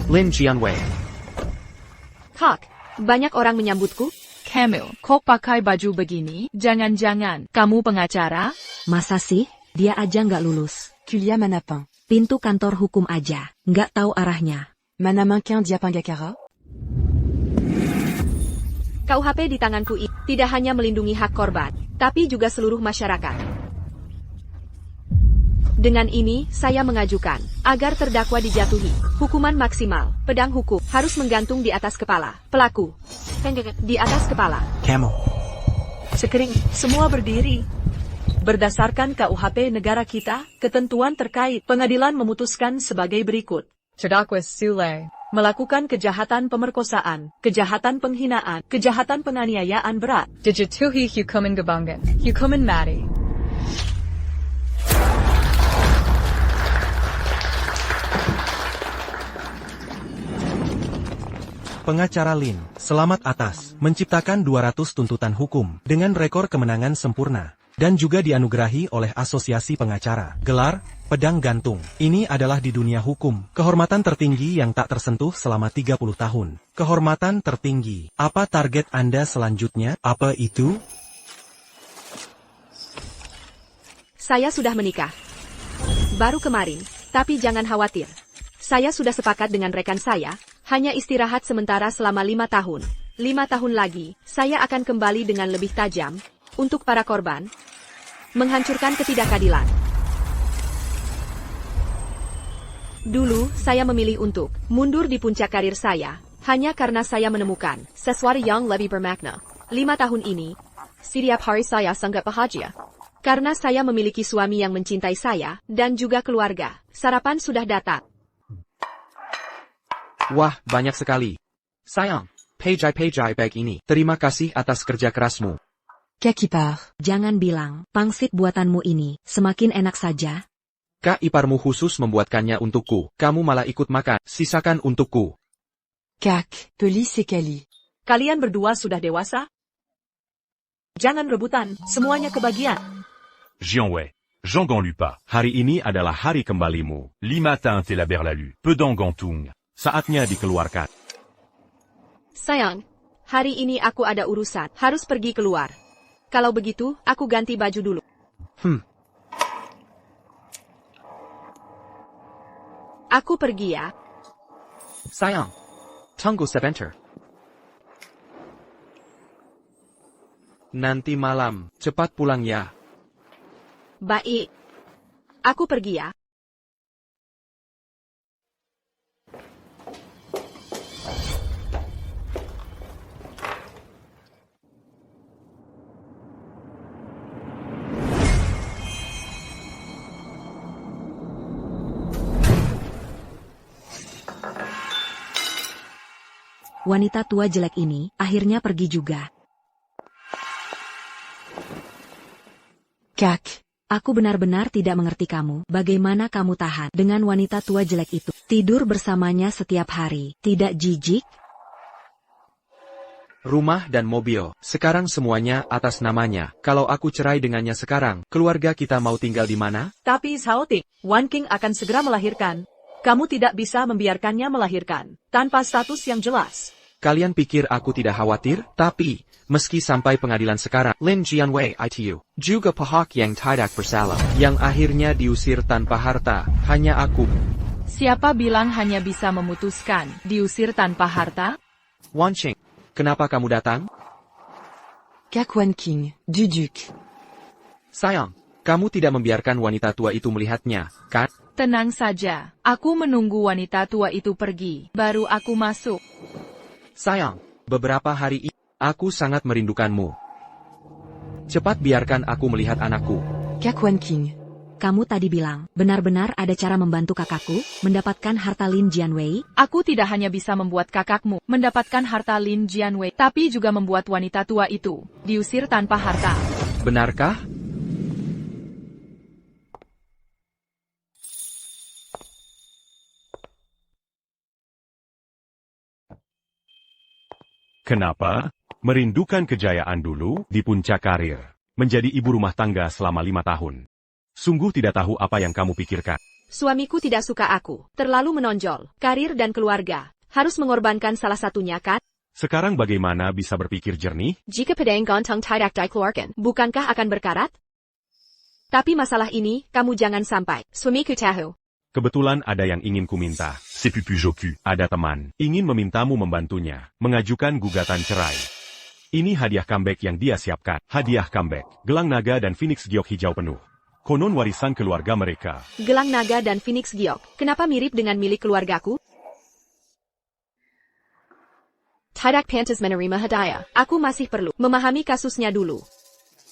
Lin Jianwei. Kak, banyak orang menyambutku? Camille, kok pakai baju begini? Jangan-jangan kamu pengacara? Masa sih? Dia aja nggak lulus. Kulia Manapin. Pintu kantor hukum aja, nggak tahu arahnya. Manamankin Diapangakara. KUHP di tanganku ini tidak hanya melindungi hak korban, tapi juga seluruh masyarakat. Dengan ini, saya mengajukan agar terdakwa dijatuhi hukuman maksimal. Pedang hukum harus menggantung di atas kepala pelaku. Di atas kepala. Camel. Sekering, semua berdiri. Berdasarkan KUHP negara kita, ketentuan terkait pengadilan memutuskan sebagai berikut. Terdakwa Sule Melakukan kejahatan pemerkosaan, kejahatan penghinaan, kejahatan penganiayaan berat. dijatuhi hukuman gebangan, hukuman mati. Pengacara Lin, selamat atas menciptakan 200 tuntutan hukum dengan rekor kemenangan sempurna dan juga dianugerahi oleh Asosiasi Pengacara. Gelar Pedang Gantung. Ini adalah di dunia hukum kehormatan tertinggi yang tak tersentuh selama 30 tahun. Kehormatan tertinggi. Apa target Anda selanjutnya? Apa itu? Saya sudah menikah. Baru kemarin, tapi jangan khawatir. Saya sudah sepakat dengan rekan saya, hanya istirahat sementara selama 5 tahun. 5 tahun lagi, saya akan kembali dengan lebih tajam, untuk para korban, menghancurkan ketidakadilan. Dulu, saya memilih untuk mundur di puncak karir saya, hanya karena saya menemukan sesuatu yang lebih bermakna. 5 tahun ini, setiap hari saya sangat bahagia. Karena saya memiliki suami yang mencintai saya, dan juga keluarga. Sarapan sudah datang. Wah, banyak sekali. Sayang, pejai bag ini. Terima kasih atas kerja kerasmu. Kakipar. Jangan bilang, pangsit buatanmu ini, semakin enak saja. Kak iparmu khusus membuatkannya untukku. Kamu malah ikut makan. Sisakan untukku. Kak, Pelis et Kali. Kalian berdua sudah dewasa? Jangan rebutan, semuanya kebagian. Jianwei, Jean Ganlupa. Hari ini adalah hari kembalimu. Limatin et la berlalu. Pedang gantung. Saatnya dikeluarkan. Sayang, hari ini aku ada urusan, harus pergi keluar. Kalau begitu, aku ganti baju dulu. Aku pergi ya. Sayang, tunggu sebentar. Nanti malam, cepat pulang ya. Baik. Aku pergi ya. Wanita tua jelek ini, akhirnya pergi juga. Kak. Aku benar-benar tidak mengerti kamu. Bagaimana kamu tahan dengan wanita tua jelek itu? Tidur bersamanya setiap hari. Tidak jijik? Rumah dan mobil, sekarang semuanya atas namanya. Kalau aku cerai dengannya sekarang, keluarga kita mau tinggal di mana? Tapi Saotik, Wan King akan segera melahirkan. Kamu tidak bisa membiarkannya melahirkan, tanpa status yang jelas. Kalian pikir aku tidak khawatir? Tapi, meski sampai pengadilan sekarang, Lin Jianwei itu, juga pihak yang tidak bersalah, yang akhirnya diusir tanpa harta, hanya aku. Siapa bilang hanya bisa memutuskan, diusir tanpa harta? Wan Qing, kenapa kamu datang? Kak Wan King, Duduk. Sayang, kamu tidak membiarkan wanita tua itu melihatnya, kan? Tenang saja, aku menunggu wanita tua itu pergi, baru aku masuk. Sayang, beberapa hari ini, aku sangat merindukanmu. Cepat biarkan aku melihat anakku. Kak Wan King. Kamu tadi bilang, benar-benar ada cara membantu kakakku, mendapatkan harta Lin Jianwei? Aku tidak hanya bisa membuat kakakmu mendapatkan harta Lin Jianwei, tapi juga membuat wanita tua itu diusir tanpa harta. Benarkah? Kenapa? Merindukan kejayaan dulu di puncak karir. Menjadi ibu rumah tangga selama 5 tahun. Sungguh tidak tahu apa yang kamu pikirkan. Suamiku tidak suka aku, terlalu menonjol, karir dan keluarga. Harus mengorbankan salah satunya kan? Sekarang bagaimana bisa berpikir jernih? Jika pedang ganteng tidak dikeluarkan, bukankah akan berkarat? Tapi masalah ini, kamu jangan sampai. Suamiku tahu. Kebetulan ada yang ingin kuminta. C'est pupu joku. Ada teman, ingin memintamu membantunya, mengajukan gugatan cerai. Ini hadiah comeback yang dia siapkan. Hadiah comeback, gelang naga dan phoenix giok hijau penuh. Konon warisan keluarga mereka. Gelang naga dan phoenix giok, kenapa mirip dengan milik keluargaku? Tidak pantas menerima hadiah. Aku masih perlu memahami kasusnya dulu.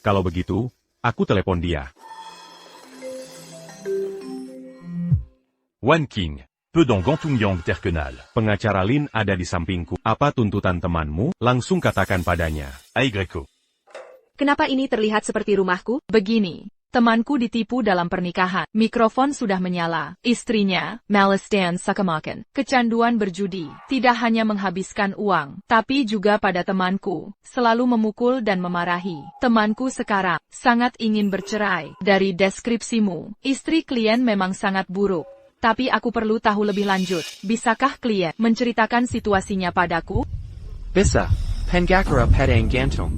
Kalau begitu, aku telepon dia. Wan King, Pedong Gantung Yang Terkenal. Pengacara Lin ada di sampingku. Apa tuntutan temanmu? Langsung katakan padanya. Aigreko. Kenapa ini terlihat seperti rumahku? Begini, temanku ditipu dalam pernikahan. Mikrofon sudah menyala. Istrinya, Malistan Sakamakan, kecanduan berjudi. Tidak hanya menghabiskan uang, tapi juga pada temanku. Selalu memukul dan memarahi. Temanku sekarang sangat ingin bercerai. Dari deskripsimu, istri klien memang sangat buruk. Tapi aku perlu tahu lebih lanjut. Bisakah klien menceritakan situasinya padaku? Bisa. Pengacara pedang gantung.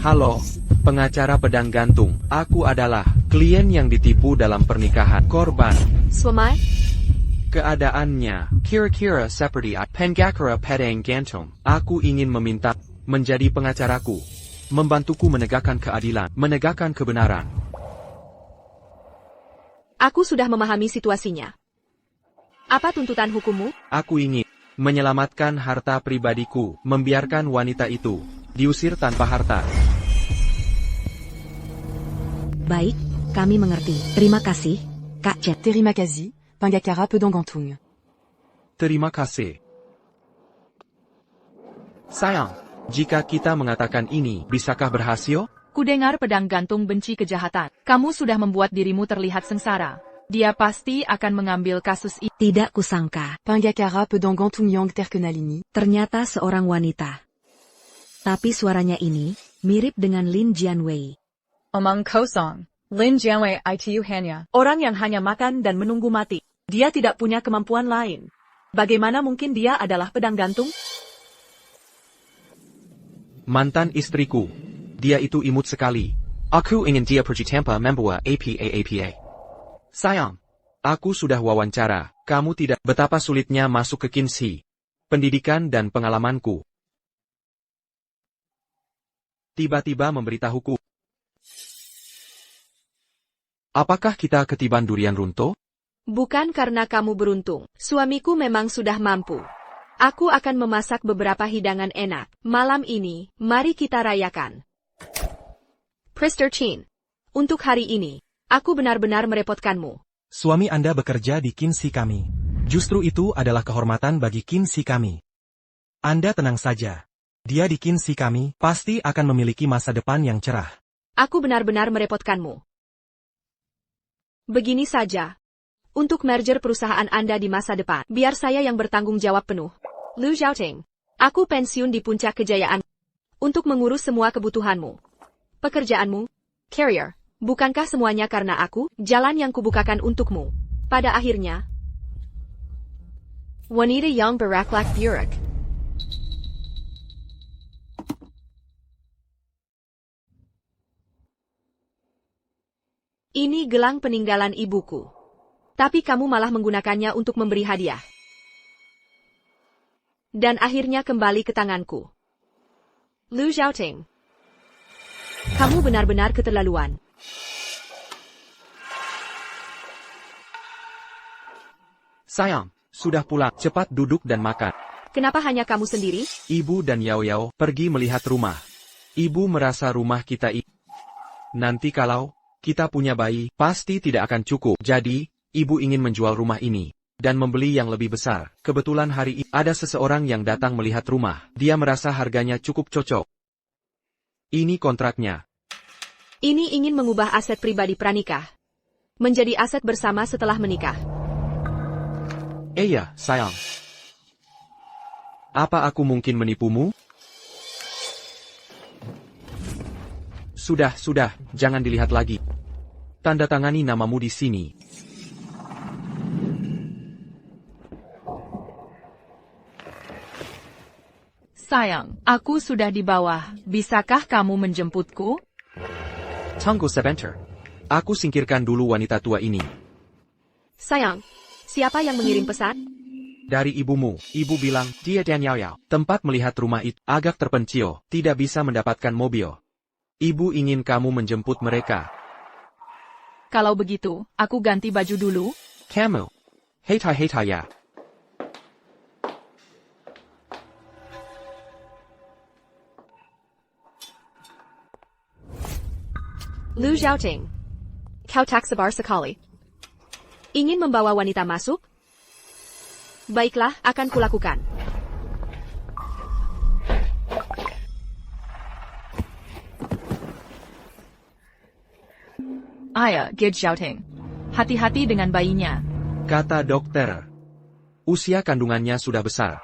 Halo. Pengacara pedang gantung. Aku adalah klien yang ditipu dalam pernikahan. Korban. Suami? Keadaannya kira-kira seperti pengacara pedang gantung. Aku ingin meminta menjadi pengacaraku. Membantuku menegakkan keadilan, menegakkan kebenaran. Aku sudah memahami situasinya. Apa tuntutan hukummu? Aku ingin menyelamatkan harta pribadiku, membiarkan wanita itu diusir tanpa harta. Baik, kami mengerti. Terima kasih, Kak Chen. Terima kasih, Pengacara Pedong Gantung. Terima kasih. Sayang, jika kita mengatakan ini, bisakah berhasil? Kudengar pedang gantung benci kejahatan. Kamu sudah membuat dirimu terlihat sengsara. Dia pasti akan mengambil kasus ini. Tidak kusangka, Pengacara Pedong Gantung Yang Terkenal ini ternyata seorang wanita. Tapi suaranya ini mirip dengan Lin Jianwei. Omong kosong. Lin Jianwei itu hanya Orang yang hanya makan dan menunggu mati. Dia tidak punya kemampuan lain. Bagaimana mungkin dia adalah pedang gantung? Mantan istriku. Dia itu imut sekali. Aku ingin dia pergi tanpa membawa apa. Sayang, aku sudah wawancara. Kamu tidak betapa sulitnya masuk ke Kinsi. Pendidikan dan pengalamanku. Tiba-tiba memberitahuku. Apakah kita ketiban durian runtuh? Bukan karena kamu beruntung. Suamiku memang sudah mampu. Aku akan memasak beberapa hidangan enak. Malam ini, mari kita rayakan. Prester Chin. Untuk hari ini, aku benar-benar merepotkanmu. Suami Anda bekerja di Kinsi kami. Justru itu adalah kehormatan bagi Kinsi kami. Anda tenang saja. Dia di Kinsi kami pasti akan memiliki masa depan yang cerah. Aku benar-benar merepotkanmu. Begini saja. Untuk merger perusahaan Anda di masa depan, biar saya yang bertanggung jawab penuh. Lu Zhaoting. Aku pensiun di puncak kejayaan. Untuk mengurus semua kebutuhanmu. Pekerjaanmu. Carrier. Bukankah semuanya karena aku, jalan yang kubukakan untukmu? Pada akhirnya, wanita yang berakhlak buruk. Ini gelang peninggalan ibuku. Tapi kamu malah menggunakannya untuk memberi hadiah. Dan akhirnya kembali ke tanganku. Lu Zhaoting. Kamu benar-benar keterlaluan. Sayang, sudah pulang. Cepat duduk dan makan. Kenapa hanya kamu sendiri? Ibu dan Yao Yao pergi melihat rumah. Ibu merasa rumah kita nanti kalau kita punya bayi, pasti tidak akan cukup. Jadi, ibu ingin menjual rumah ini dan membeli yang lebih besar. Kebetulan hari ini ada seseorang yang datang melihat rumah. Dia merasa harganya cukup cocok. Ini kontraknya. Ini ingin mengubah aset pribadi pranikah menjadi aset bersama setelah menikah. Iya, sayang. Apa aku mungkin menipumu? Sudah, jangan dilihat lagi. Tanda tangani namamu di sini. Sayang, aku sudah di bawah. Bisakah kamu menjemputku? Tunggu sebentar. Aku singkirkan dulu wanita tua ini. Sayang, siapa yang mengirim pesan? Dari ibumu, ibu bilang, dia dan Yao Yao. Tempat melihat rumah itu agak terpencil, tidak bisa mendapatkan mobil. Ibu ingin kamu menjemput mereka. Kalau begitu, aku ganti baju dulu. Kamu. Hei ya. Lu Xiaoting. Kau tak sabar sekali. Ingin membawa wanita masuk? Baiklah, akan kulakukan. Ayah, Gid Xiaoting. Hati-hati dengan bayinya. Kata dokter. Usia kandungannya sudah besar.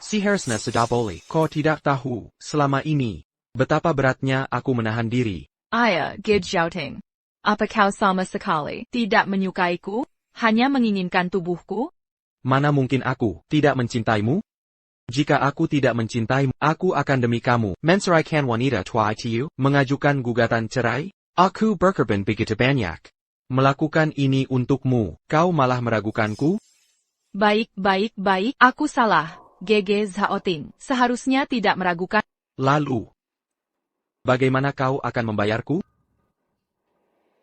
Seharusnya sudah boleh. Kau tidak tahu, selama ini, betapa beratnya aku menahan diri. Ayah, Gid Xiaoting. Apa kau sama sekali tidak menyukaiku? Hanya menginginkan tubuhku? Mana mungkin aku tidak mencintaimu? Jika aku tidak mencintaimu, aku akan demi kamu menceraikan wanita tua itu, mengajukan gugatan cerai. Aku berkorban begitu banyak. Melakukan ini untukmu, kau malah meragukanku? Baik, aku salah. GG Xiaoting, seharusnya tidak meragukan. Lalu, bagaimana kau akan membayarku?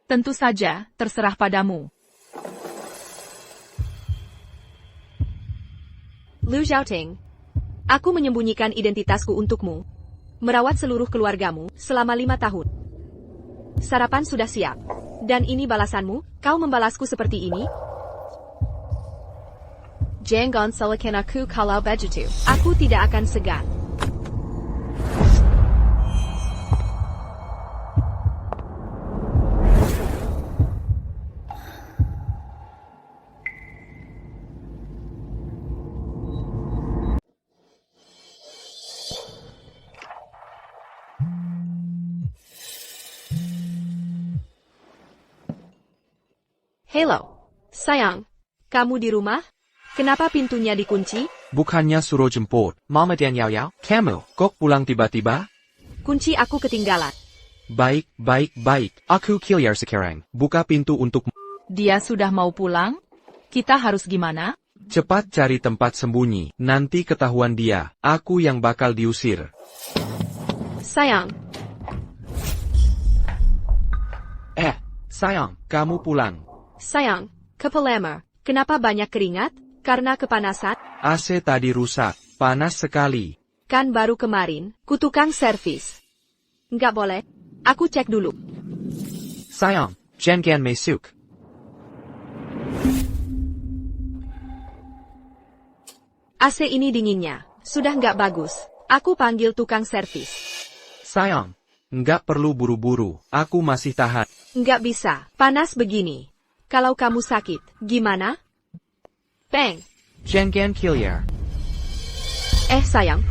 Tentu saja, terserah padamu. Lu Xiaoting. Aku menyembunyikan identitasku untukmu. Merawat seluruh keluargamu selama 5 tahun. Sarapan sudah siap. Dan ini balasanmu, kau membalasku seperti ini? Jangan salahkan aku kalau begitu. Aku tidak akan segan. Hello, sayang. Kamu di rumah? Kenapa pintunya dikunci? Bukannya suruh jemput, Mama dan Yao Yao? Kamu, kok pulang tiba-tiba? Kunci aku ketinggalan. Baik. Aku keluar sekarang. Buka pintu untukmu. Dia sudah mau pulang? Kita harus gimana? Cepat cari tempat sembunyi. Nanti ketahuan dia, aku yang bakal diusir. Sayang. Sayang, kamu pulang. Sayang, kepala, kenapa banyak keringat? Karena kepanasan? AC tadi rusak, panas sekali. Kan baru kemarin, ku tukang servis. Nggak boleh, aku cek dulu. Sayang, jangan masuk. AC ini dinginnya, sudah nggak bagus. Aku panggil tukang servis. Sayang, nggak perlu buru-buru, aku masih tahan. Nggak bisa, panas begini. Kalau kamu sakit, gimana? Bang! Jangan keluar. Sayang.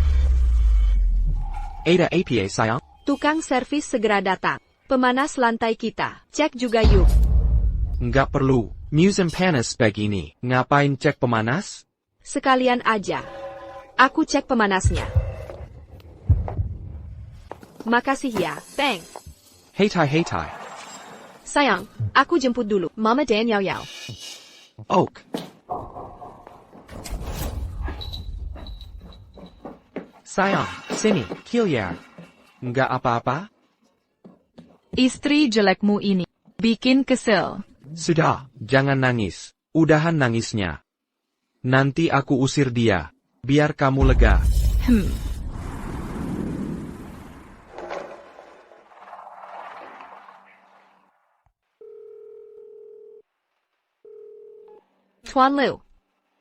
Ada APA sayang. Tukang servis segera datang. Pemanas lantai kita. Cek juga yuk. Nggak perlu. Musim panas begini. Ngapain cek pemanas? Sekalian aja. Aku cek pemanasnya. Makasih ya, Bang. Hei tai. Sayang, aku jemput dulu. Mama dan Yao Yao. Oak. Sayang, sini, keluar. Nggak apa-apa? Istri jelekmu ini bikin kesel. Sudah, jangan nangis. Udahan nangisnya. Nanti aku usir dia. Biar kamu lega. Tuan Lu.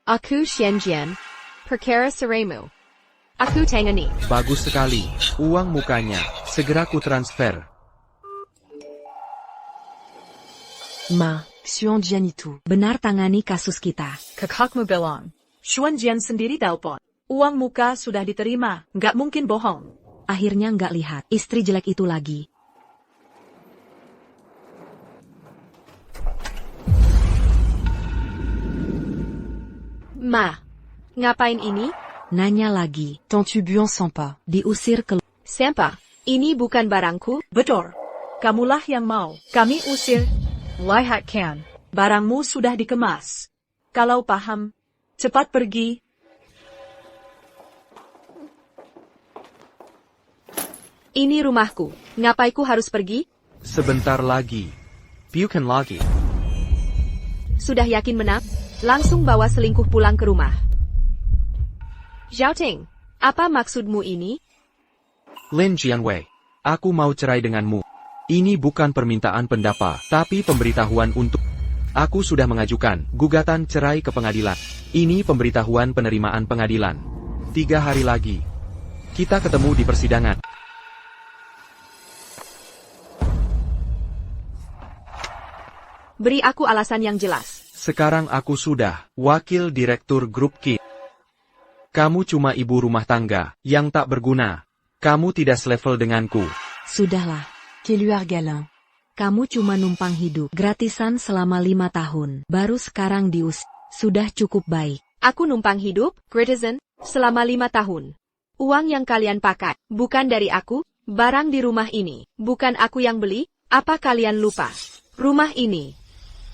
Aku Xianjian. Perkara seremu. Aku tangani. Bagus sekali. Uang mukanya. Segera ku transfer. Ma, Xuanjian itu. Benar tangani kasus kita. Kakakmu bilang. Xuanjian sendiri telepon. Uang muka sudah diterima, nggak mungkin bohong. Akhirnya nggak lihat istri jelek itu lagi. Ma, ngapain ini? Nanya lagi. Ton tubuan sampa. Diusir ke... Sampa, ini bukan barangku. Betul. Kamulah yang mau. Kami usir. Lihat kan. Barangmu sudah dikemas. Kalau paham, cepat pergi. Ini rumahku. Ngapaiku harus pergi? Sebentar lagi. Bukan lagi. Sudah yakin menang? Langsung bawa selingkuh pulang ke rumah. Zhao Ting, apa maksudmu ini? Lin Jianwei, aku mau cerai denganmu. Ini bukan permintaan pendapat, tapi pemberitahuan untuk... Aku sudah mengajukan gugatan cerai ke pengadilan. Ini pemberitahuan penerimaan pengadilan. 3 hari lagi. Kita ketemu di persidangan. Beri aku alasan yang jelas. Sekarang aku sudah wakil direktur grup Ki. Kamu cuma ibu rumah tangga yang tak berguna. Kamu tidak selevel denganku. Sudahlah. Keluar galant. Kamu cuma numpang hidup gratisan selama 5 tahun. Baru sekarang sudah cukup baik. Aku numpang hidup, gratisan, selama 5 tahun. Uang yang kalian pakai, bukan dari aku, barang di rumah ini, bukan aku yang beli, apa kalian lupa? Rumah ini,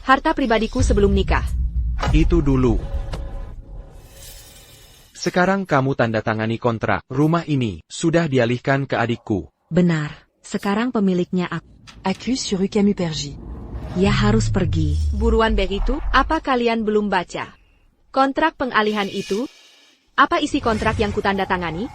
harta pribadiku sebelum nikah. Itu dulu. Sekarang kamu tanda tangani kontrak. Rumah ini sudah dialihkan ke adikku. Benar. Sekarang pemiliknya aku. Accuse sur Ucamu Pergi. Ya harus pergi. Buruan begitu, apa kalian belum baca? Kontrak pengalihan itu? Apa isi kontrak yang kutanda tangani?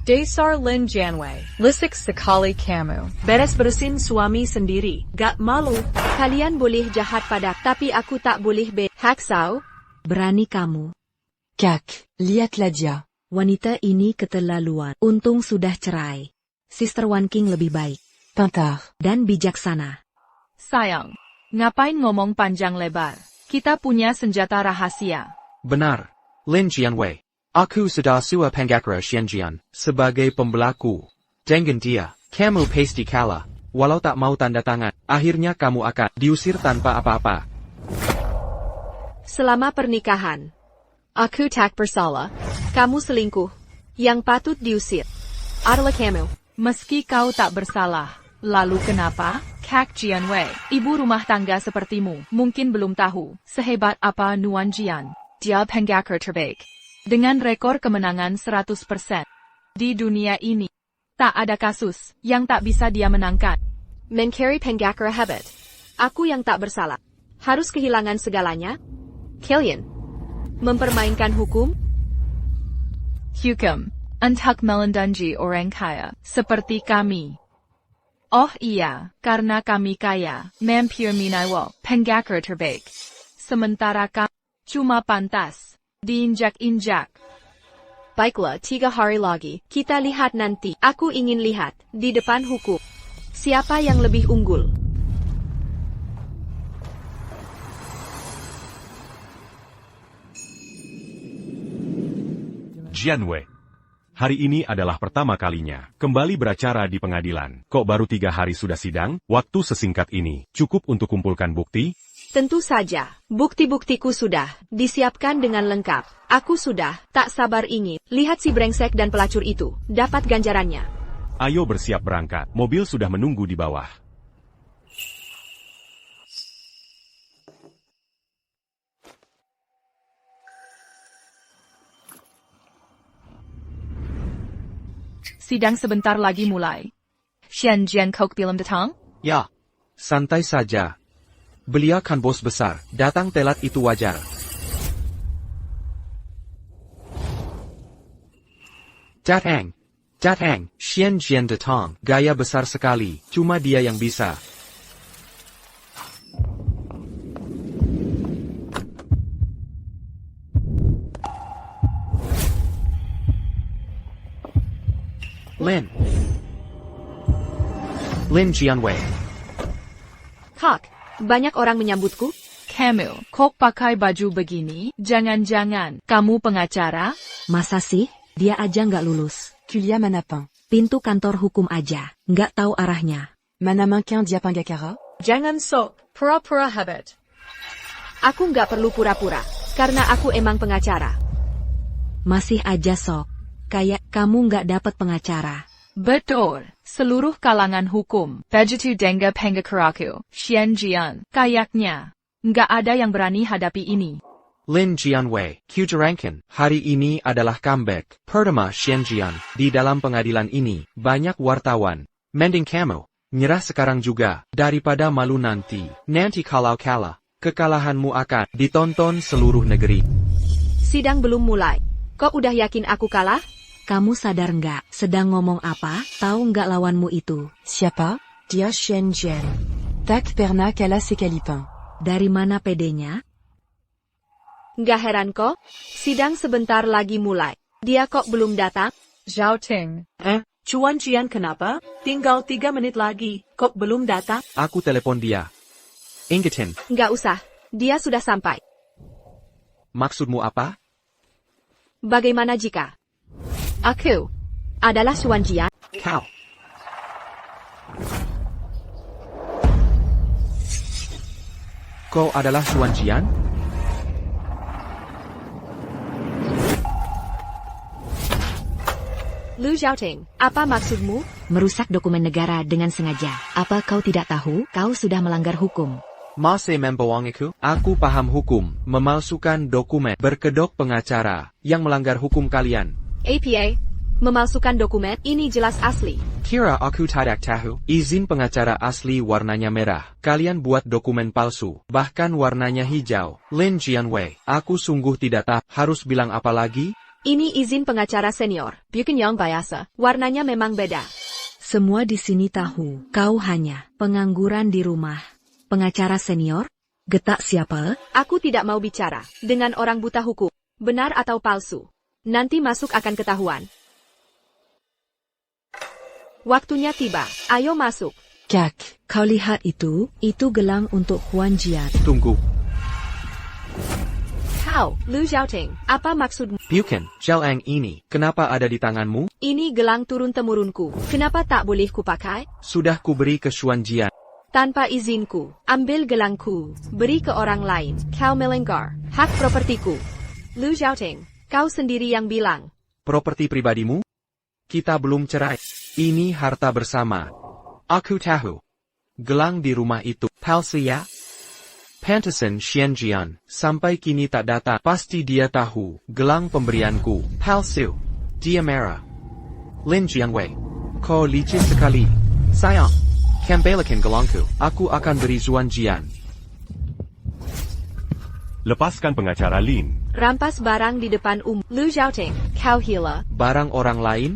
Dasar Lin Jianwei. Lisik sekali kamu. Beres bersin suami sendiri. Gak malu. Kalian boleh jahat pada, tapi aku tak boleh haksau. Berani kamu. Kak, lihatlah dia. Wanita ini keterlaluan. Untung sudah cerai. Sister Wan King lebih baik. Pintar. Dan bijaksana. Sayang, ngapain ngomong panjang lebar? Kita punya senjata rahasia. Benar. Lin Jianwei. Aku sudah suah Pangakra Xianjian sebagai pembelaku. Dengan dia, kamu pasti kalah. Walau tak mau tanda tangan, akhirnya kamu akan diusir tanpa apa-apa. Selama pernikahan, aku tak bersalah. Kamu selingkuh. Yang patut diusir adalah kamu. Meski kau tak bersalah, lalu kenapa? Kak Jianwei, ibu rumah tangga sepertimu, mungkin belum tahu sehebat apa Nuan Jian. Dia penggaker terbaik. Dengan rekor kemenangan 100%. Di dunia ini, tak ada kasus yang tak bisa dia menangkan. Mencari penggaker hebat. Aku yang tak bersalah. Harus kehilangan segalanya? Kalian mempermainkan hukum? Hukum, untuk melindungi orang kaya, seperti kami. Oh iya, karena kami kaya, mampir minaiwo, penggaker terbaik. Sementara kami, cuma pantas, diinjak-injak. Baiklah, 3 hari lagi, kita lihat nanti. Aku ingin lihat, di depan hukum, siapa yang lebih unggul. Jianwei. Hari ini adalah pertama kalinya kembali beracara di pengadilan. Kok baru 3 hari sudah sidang? Waktu sesingkat ini cukup untuk kumpulkan bukti? Tentu saja, bukti-buktiku sudah disiapkan dengan lengkap. Aku sudah tak sabar ingin lihat si brengsek dan pelacur itu dapat ganjarannya. Ayo bersiap berangkat, mobil sudah menunggu di bawah. Sidang sebentar lagi mulai. Xian Jian Kok belum datang? Ya, santai saja. Beliau kan bos besar, datang telat itu wajar. Datang, Xian Jian datang, gaya besar sekali, cuma dia yang bisa. Lin Jianwei. Kak, banyak orang menyambutku? Kamu, kok pakai baju begini? Jangan-jangan, kamu pengacara? Masa sih? Dia aja nggak lulus. Kuliah manapin. Pintu kantor hukum aja, nggak tahu arahnya. Mana mungkin dia penggacara? Jangan sok, pura-pura hebat. Aku nggak perlu pura-pura. Karena aku emang pengacara. Masih aja sok. Kayak kamu nggak dapat pengacara. Betul. Seluruh kalangan hukum, begitu dengar pengakaraku, Xian Jian, kayaknya nggak ada yang berani hadapi ini. Lin Jianwei, Kujerangkan, hari ini adalah comeback pertama Xian Jian. Di dalam pengadilan ini, banyak wartawan. Mending kamu nyerah sekarang juga, daripada malu nanti. Nanti kalau kalah, kekalahanmu akan ditonton seluruh negeri. Sidang belum mulai. Kok udah yakin aku kalah? Kamu sadar nggak? Sedang ngomong apa? Tahu nggak lawanmu itu? Siapa? Dia Xian Jian. Tak pernah kalah sekalipun. Dari mana pedenya? Nggak heran kok. Sidang sebentar lagi mulai. Dia kok belum datang? Zhao Ting. Chuan Jian kenapa? Tinggal 3 menit lagi. Kok belum datang? Aku telepon dia. Ingetin, Nggak usah. Dia sudah sampai. maksudmu apa? Bagaimana jika aku adalah Xuan Jian? Kau. Kau adalah Xuan Jian? Lu Xiaoting, apa maksudmu? Merusak dokumen negara dengan sengaja. Apa kau tidak tahu? Kau sudah melanggar hukum. Masih membohongiku? Aku paham hukum, memalsukan dokumen, berkedok pengacara, yang melanggar hukum kalian. APA, memalsukan dokumen, ini jelas asli. Kira aku tidak tahu, izin pengacara asli warnanya merah. Kalian buat dokumen palsu, bahkan warnanya hijau. Lin Jianwei, aku sungguh tidak tahu, harus bilang apa lagi? Ini izin pengacara senior, bukan yang biasa. Warnanya memang beda. Semua di sini tahu. Kau hanya pengangguran di rumah. Pengacara senior? Getak siapa? Aku tidak mau bicara dengan orang buta hukum, benar atau palsu. Nanti masuk akan ketahuan. Waktunya tiba, ayo masuk. Kak. Kau lihat itu gelang untuk Xuan Jian. Tunggu. Kau, Lu Xiaoting, apa maksudmu? Bukan, Jiang ini, kenapa ada di tanganmu? Ini gelang turun-temurunku, kenapa tak boleh kupakai? Sudah kuberi ke Xuan Jian. Tanpa izinku, ambil gelangku, beri ke orang lain. Kau melanggar hak propertiku. Lu Xiaoting, kau sendiri yang bilang. Properti pribadimu? Kita belum cerai. Ini harta bersama. Aku tahu. Gelang di rumah itu palsu ya? Pantesan Xian Jian sampai kini tak datang. Pasti dia tahu gelang pemberianku palsu. Dia marah. Lin Jianwei, kau licin sekali. Sayang. Kembalikan gelangku. Aku akan beri Xuan Jian. Lepaskan pengacara Lin. Rampas barang di depan Lu Xiaoting, kau hila. Barang orang lain?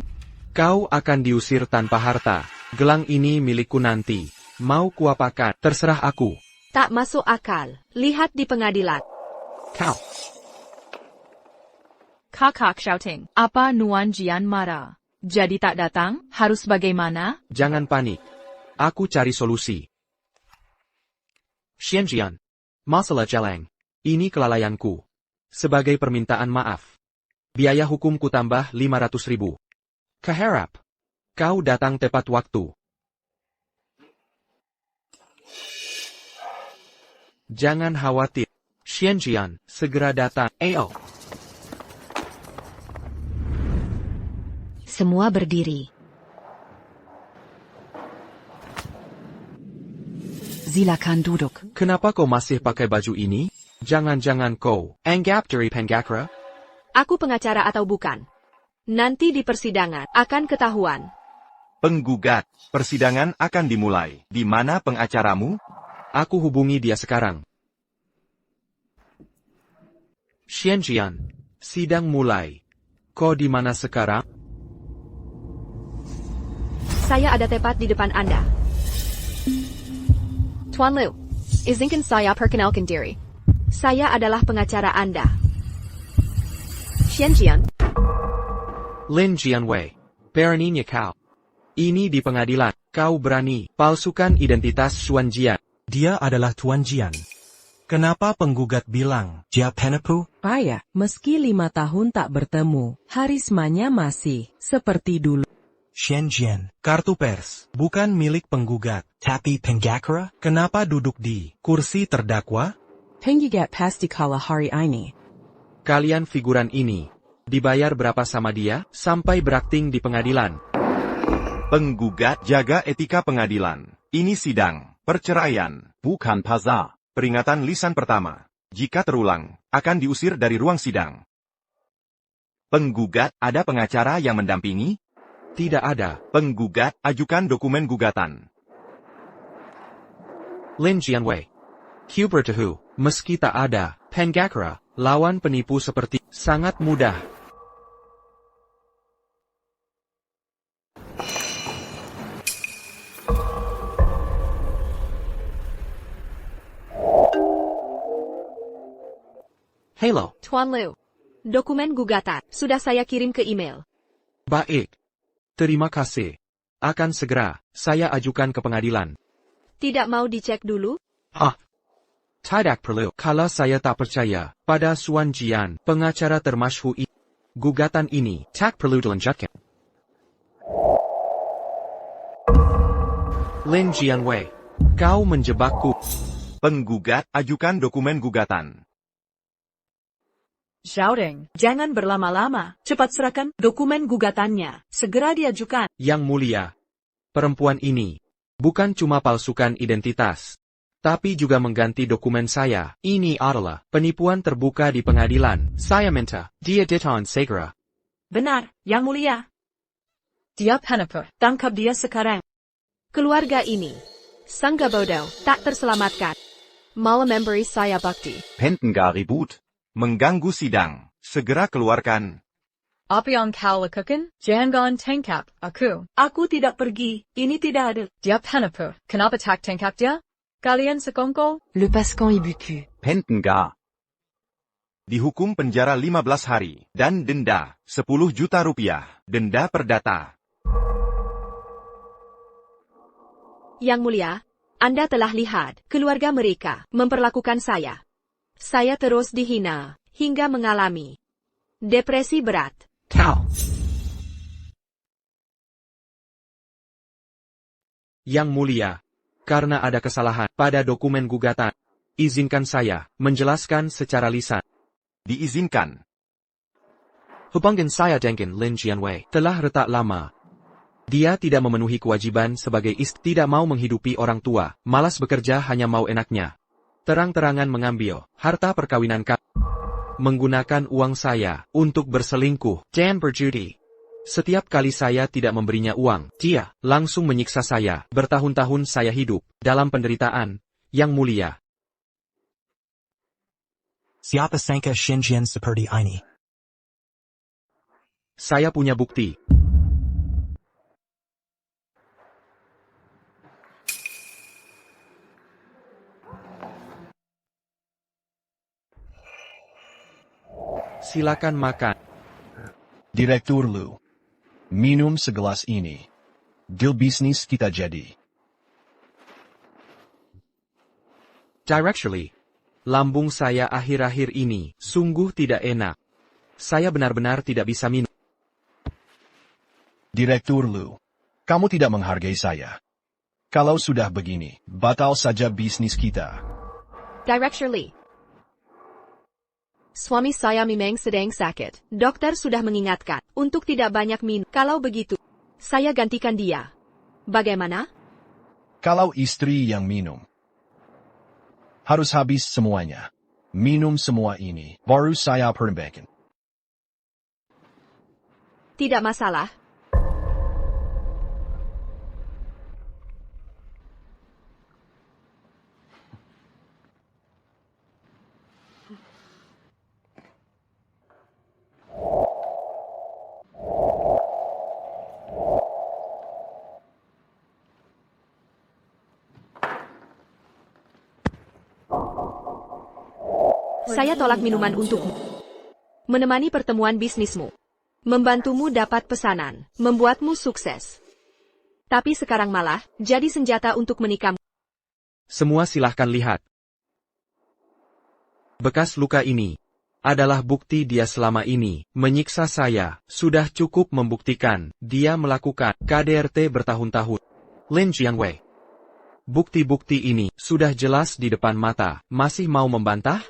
Kau akan diusir tanpa harta. Gelang ini milikku nanti. Mau kuapakan? Terserah aku. Tak masuk akal. Lihat di pengadilan. Kau. Kakak shouting, apa Nuan Jian marah? Jadi tak datang, harus bagaimana? Jangan panik. Aku cari solusi. Xian Jian. Masalah Jiang. Ini kelalaianku. Sebagai permintaan maaf. Biaya hukumku tambah 500.000. Keharap kau datang tepat waktu. Jangan khawatir. Xian Jian, segera datang. Ayo. Semua berdiri. Silakan duduk. Kenapa kau masih pakai baju ini? Jangan-jangan kau anggap dari pengacara? Aku pengacara atau bukan? Nanti di persidangan akan ketahuan. Penggugat, persidangan akan dimulai. Di mana pengacaramu? Aku hubungi dia sekarang. Xian Jian, sidang mulai. Kau di mana sekarang? Saya ada tepat di depan Anda. Tuan Liu, izinkan saya perkenalkan diri. Saya adalah pengacara Anda. Xian Jian. Lin Jianwei. Beraninya kau. Ini di pengadilan. Kau berani palsukan identitas Xuan Jian. Dia adalah Tuan Jian. Kenapa penggugat bilang, dia penipu? Payah, meski 5 tahun tak bertemu, harismanya masih seperti dulu. Xian Jian, kartu pers, bukan milik penggugat, tapi pengacara. Kenapa duduk di kursi terdakwa? Penggugat pasti kalah hari ini. Kalian figuran ini. Dibayar berapa sama dia, sampai berakting di pengadilan? Penggugat, jaga etika pengadilan. Ini sidang, perceraian, bukan pazar. Peringatan lisan pertama. Jika terulang, akan diusir dari ruang sidang. Penggugat, ada pengacara yang mendampingi? Tidak ada. Penggugat, ajukan dokumen gugatan. Lin Jianwei. Hubert Hu. Meski tak ada pengacara, lawan penipu seperti sangat mudah. Hello. Tuan Liu. Dokumen gugatan sudah saya kirim ke email. Baik. Terima kasih. Akan segera saya ajukan ke pengadilan. Tidak mau dicek dulu? Tidak perlu. Kalau saya tak percaya pada Suan Jian, pengacara termasyhur ini, gugatan ini tak perlu dilanjutkan. Lin Jianwei, kau menjebakku. Penggugat, ajukan dokumen gugatan. Shouting. Jangan berlama-lama. Cepat serahkan dokumen gugatannya. Segera diajukan. Yang mulia, perempuan ini bukan cuma palsukan identitas, tapi juga mengganti dokumen saya. Ini adalah penipuan terbuka di pengadilan. Saya minta dia ditahan segera. Benar, Yang Mulia. Dia penipu. Tangkap dia sekarang. Keluarga ini, Sangga Bodoh, tak terselamatkan. Malah memberi saya bukti. Pendengar ribut. Mengganggu sidang. Segera keluarkan. Apa yang kau lakukan? Jangan tangkap aku. Aku tidak pergi. Ini tidak adil. Dia penipu. Kenapa tak tangkap dia? Kalian sekongkol? Le Pascan est bucu. Pendengar. Dihukum penjara 15 hari, dan denda 10 juta rupiah. Denda perdata. Yang Mulia, Anda telah lihat keluarga mereka memperlakukan saya. Saya terus dihina, hingga mengalami depresi berat. Kau. Yang Mulia, karena ada kesalahan pada dokumen gugatan, izinkan saya menjelaskan secara lisan. Diizinkan. Hubungan saya dengan Lin Jianwei telah retak lama. Dia tidak memenuhi kewajiban sebagai istri, tidak mau menghidupi orang tua, malas bekerja, hanya mau enaknya terang-terangan mengambil harta perkawinan kami, menggunakan uang saya untuk berselingkuh dan berjudi. Setiap kali saya tidak memberinya uang, dia langsung menyiksa saya. Bertahun-tahun saya hidup dalam penderitaan. Yang Mulia. Siapa sangka Shenzhen seperti ini? Saya punya bukti. Silakan makan. Direktur Lu. Minum segelas ini. Deal bisnis kita jadi. Directly. Lambung saya akhir-akhir ini sungguh tidak enak. Saya benar-benar tidak bisa minum. Direktur Lu. Kamu tidak menghargai saya. Kalau sudah begini, batal saja bisnis kita. Director Lee. Suami saya memang sedang sakit. Dokter sudah mengingatkan untuk tidak banyak minum. Kalau begitu, saya gantikan dia. Bagaimana? Kalau istri yang minum, harus habis semuanya. Minum semua ini, baru saya perbaiki. Tidak masalah. Saya tolak minuman untukmu. Menemani pertemuan bisnismu. Membantumu dapat pesanan. Membuatmu sukses. Tapi sekarang malah jadi senjata untuk menikam. Semua silahkan lihat. Bekas luka ini adalah bukti dia selama ini menyiksa saya. Sudah cukup membuktikan dia melakukan KDRT bertahun-tahun. Lin Jianwei. Bukti-bukti ini sudah jelas di depan mata. Masih mau membantah?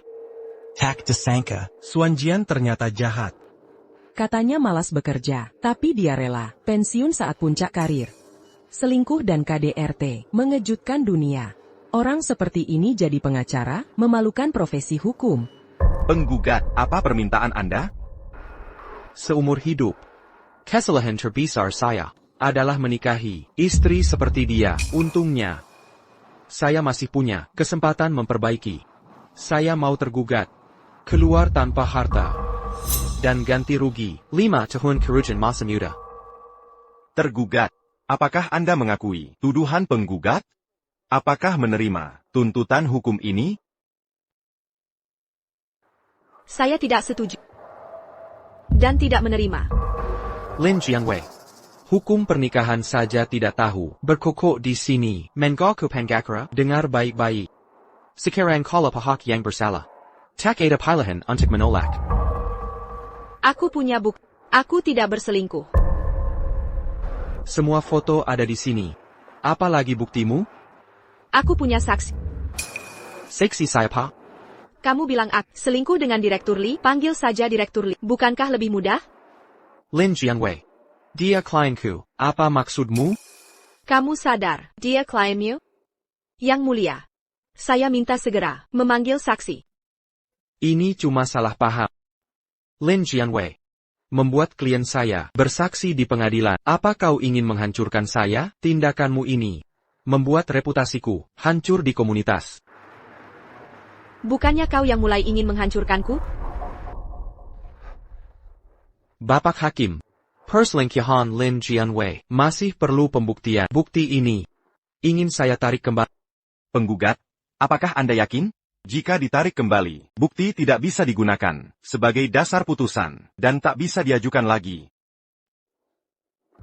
Tak disangka. Xuanjian ternyata jahat. Katanya malas bekerja, tapi dia rela pensiun saat puncak karir. Selingkuh dan KDRT mengejutkan dunia. Orang seperti ini jadi pengacara, memalukan profesi hukum. Penggugat, apa permintaan Anda? Seumur hidup, kesalahan terbesar saya adalah menikahi istri seperti dia. Untungnya, saya masih punya kesempatan memperbaiki. Saya mau tergugat, keluar tanpa harta, dan ganti rugi 5 tahun kerugian masa muda. Tergugat, apakah Anda mengakui tuduhan penggugat? Apakah menerima tuntutan hukum ini? Saya tidak setuju. Dan tidak menerima. Lin Jiangwei. Hukum pernikahan saja tidak tahu. Berkokok di sini. Mengaku Panggakara. Dengar baik-baik. Sekarang kalau pihak yang bersalah, tak ada pilihan untuk menolak. Aku punya bukti. Aku tidak berselingkuh. Semua foto ada di sini. Apa lagi buktimu? Aku punya saksi. Saksi siapa? Kamu bilang aku selingkuh dengan Direktur Li, panggil saja Direktur Li. Bukankah lebih mudah? Lin Jiangwei. Dia klienku. Apa maksudmu? Kamu sadar, dia klienmu? Yang mulia. Saya minta segera memanggil saksi. Ini cuma salah paham. Lin Jiangwei. Membuat klien saya bersaksi di pengadilan. Apa kau ingin menghancurkan saya? Tindakanmu ini membuat reputasiku hancur di komunitas. Bukannya kau yang mulai ingin menghancurkanku? Bapak Hakim, perselingkuhan Lin Jianwei masih perlu pembuktian. Bukti ini ingin saya tarik kembali. Penggugat, apakah Anda yakin? Jika ditarik kembali, bukti tidak bisa digunakan sebagai dasar putusan dan tak bisa diajukan lagi.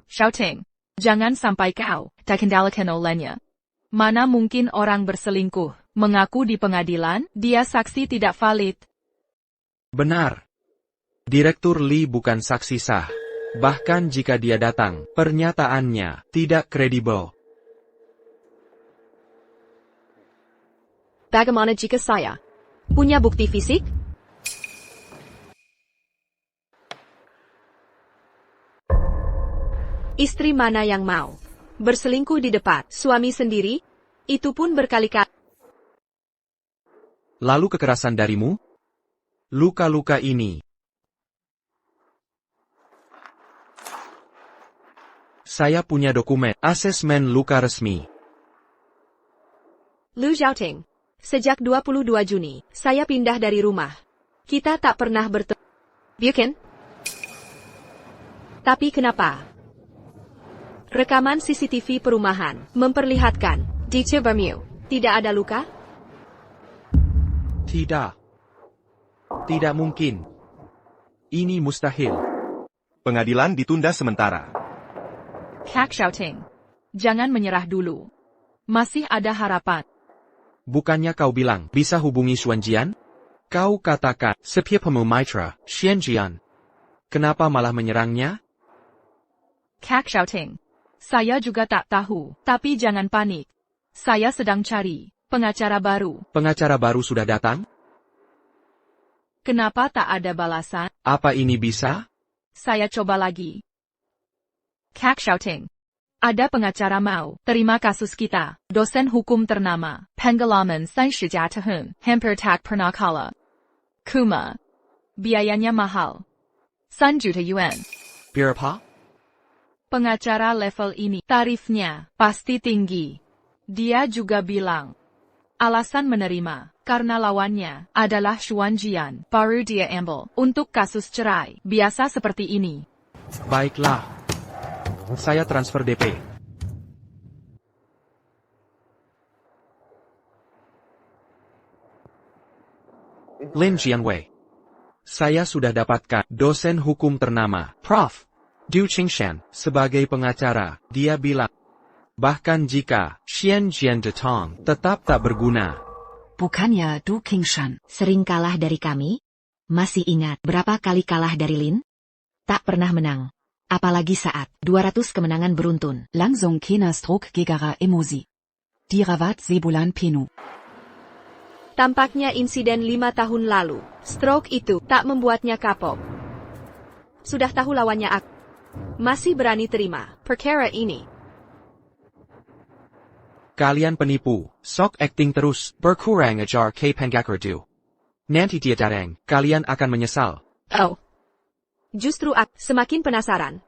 Shouting. Jangan sampai kau tak kendalikan olehnya. Mana mungkin orang berselingkuh mengaku di pengadilan, dia saksi tidak valid. Benar. Direktur Li bukan saksi sah. Bahkan jika dia datang, pernyataannya tidak kredibel. Bagaimana jika saya punya bukti fisik? Istri mana yang mau berselingkuh di depan suami sendiri? Itu pun berkali-kali. Lalu kekerasan darimu? Luka-luka ini. Saya punya dokumen asesmen luka resmi. Lu Zhaoting. Sejak 22 Juni, saya pindah dari rumah. Kita tak pernah bertemu. Bukan? Tapi kenapa? Rekaman CCTV perumahan memperlihatkan di Cibermu tidak ada luka? Tidak. Tidak mungkin. Ini mustahil. Pengadilan ditunda sementara. Kak Shouting. Jangan menyerah dulu. Masih ada harapan. Bukannya kau bilang bisa hubungi Xuanjian? Kau katakan sepiapamu Maitra, Xuanjian. Kenapa malah menyerangnya? Kak Shouting. Saya juga tak tahu, tapi jangan panik. Saya sedang cari pengacara baru. Pengacara baru sudah datang? Kenapa tak ada balasan? Apa ini bisa? Saya coba lagi. Kak Shouting. Ada pengacara mau terima kasus kita. Dosen hukum ternama, Penggelaman 30 tahun, hampir tak pernah kalah. Kuma. Biayanya mahal. 3 juta yuan. Berapa? Pengacara level ini, tarifnya pasti tinggi. Dia juga bilang, alasan menerima, karena lawannya adalah Xuanjian, baru dia ambil untuk kasus cerai, biasa seperti ini. Baiklah. Saya transfer DP. Lin Jianwei. Saya sudah dapatkan dosen hukum ternama, Prof. Du Qingshan, sebagai pengacara. Dia bilang, bahkan jika Xianjian datang, tetap tak berguna. Bukannya Du Qingshan sering kalah dari kami? Masih ingat berapa kali kalah dari Lin? Tak pernah menang. Apalagi saat 200 kemenangan beruntun. Langsung kena stroke gegara emosi. Diravat sebulan penu. Tampaknya insiden 5 tahun lalu, stroke itu tak membuatnya kapok. Sudah tahu lawannya aku. Masih berani terima perkara ini. Kalian penipu, sok acting terus, berkurang ajar ke Pengakardu. Nanti dia darang, kalian akan menyesal. Oh. Justru aku semakin penasaran.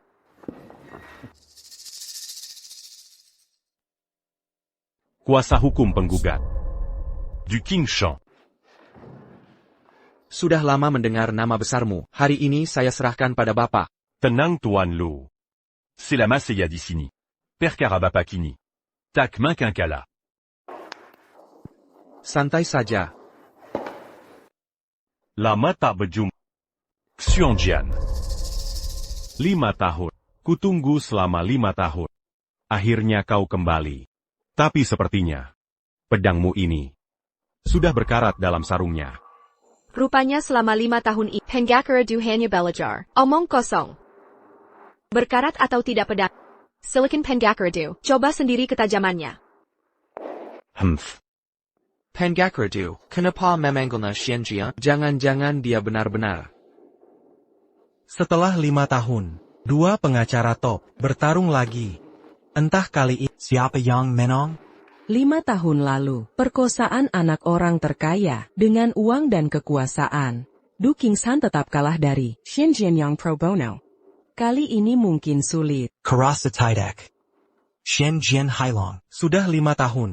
Kuasa hukum penggugat. Du Qingshan. Sudah lama mendengar nama besarmu, hari ini saya serahkan pada Bapak. Tenang Tuan Lu. C'est la Masseya di sini. Perkara Bapak kini. Tak Makinkala. Santai saja. Lama tak berjumpa. Xiongjian. 5 tahun. Kutunggu selama 5 tahun. Akhirnya kau kembali. Tapi sepertinya, pedangmu ini sudah berkarat dalam sarungnya. Rupanya selama 5 tahun ini, Pengakardu hanya belajar. Omong kosong. Berkarat atau tidak pedang. Silicon Pengakardu, coba sendiri ketajamannya. Pengakardu, kenapa memanggilnya Xianjian? Jangan-jangan dia benar-benar. Setelah 5 tahun, 2 pengacara top bertarung lagi. Entah kali ini Siapa yang menang? 5 tahun lalu, perkosaan anak orang terkaya dengan uang dan kekuasaan. Du Qingshan tetap kalah dari Xinjian yang pro bono. Kali ini mungkin sulit. Karasa Tidak. Shenzhen Hailong. sudah 5 tahun.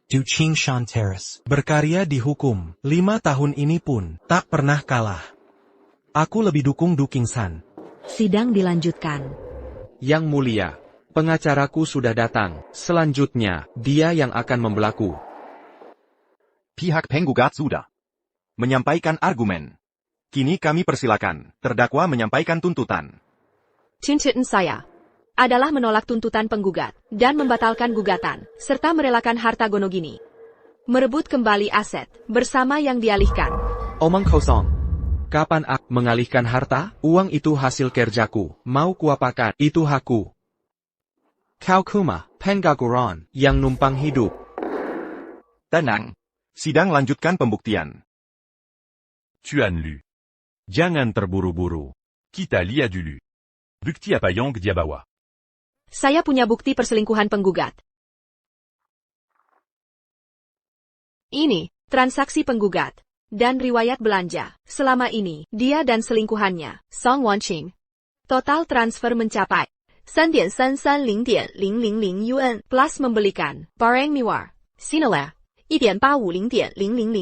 Du Qingshan Terrace. Berkarya di hukum, 5 tahun ini pun tak pernah kalah. Aku lebih dukung Du Qingshan. Sidang dilanjutkan. Yang mulia, pengacaraku sudah datang. Selanjutnya, dia yang akan membelaku. Pihak penggugat sudah menyampaikan argumen. Kini kami persilakan terdakwa menyampaikan tuntutan. Tuntutan saya adalah menolak tuntutan penggugat dan membatalkan gugatan, serta merelakan harta Gonogini. Merebut kembali aset bersama yang dialihkan. Omong kosong. Kapan aku mengalihkan harta? Uang itu hasil kerjaku. Mau kuapakan? Itu hakku. Kau kuma, Pengakuron, yang numpang hidup. Tenang. Sidang lanjutkan pembuktian. Tuan Lu. Jangan terburu-buru. Kita lihat dulu. Bukti apa yang dia bawa? Saya punya bukti perselingkuhan penggugat. Ini, transaksi penggugat. Dan riwayat belanja. Selama ini, dia dan selingkuhannya, Song Wanqing. Total transfer mencapai 3.330.000 yuan plus membelikan barang mewah. Sinala 1.850.000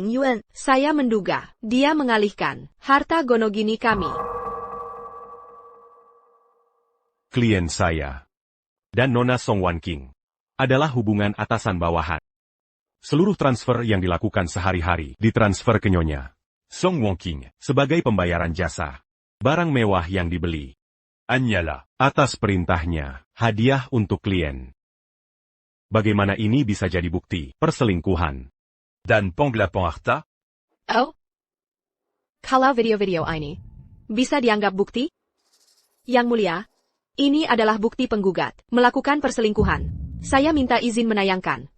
yuan. Saya menduga, dia mengalihkan harta Gonogini kami. Klien saya dan Nona Song Wanqing adalah hubungan atasan bawahan. Seluruh transfer yang dilakukan sehari-hari ditransfer ke Nyonya Song Wanqing sebagai pembayaran jasa. Barang mewah yang dibeli hanyalah atas perintahnya, hadiah untuk klien. Bagaimana ini bisa jadi bukti perselingkuhan? Dan penggelapan harta? Oh? Kalau video-video ini bisa dianggap bukti? Yang mulia, ini adalah bukti penggugat melakukan perselingkuhan. Saya minta izin menayangkan.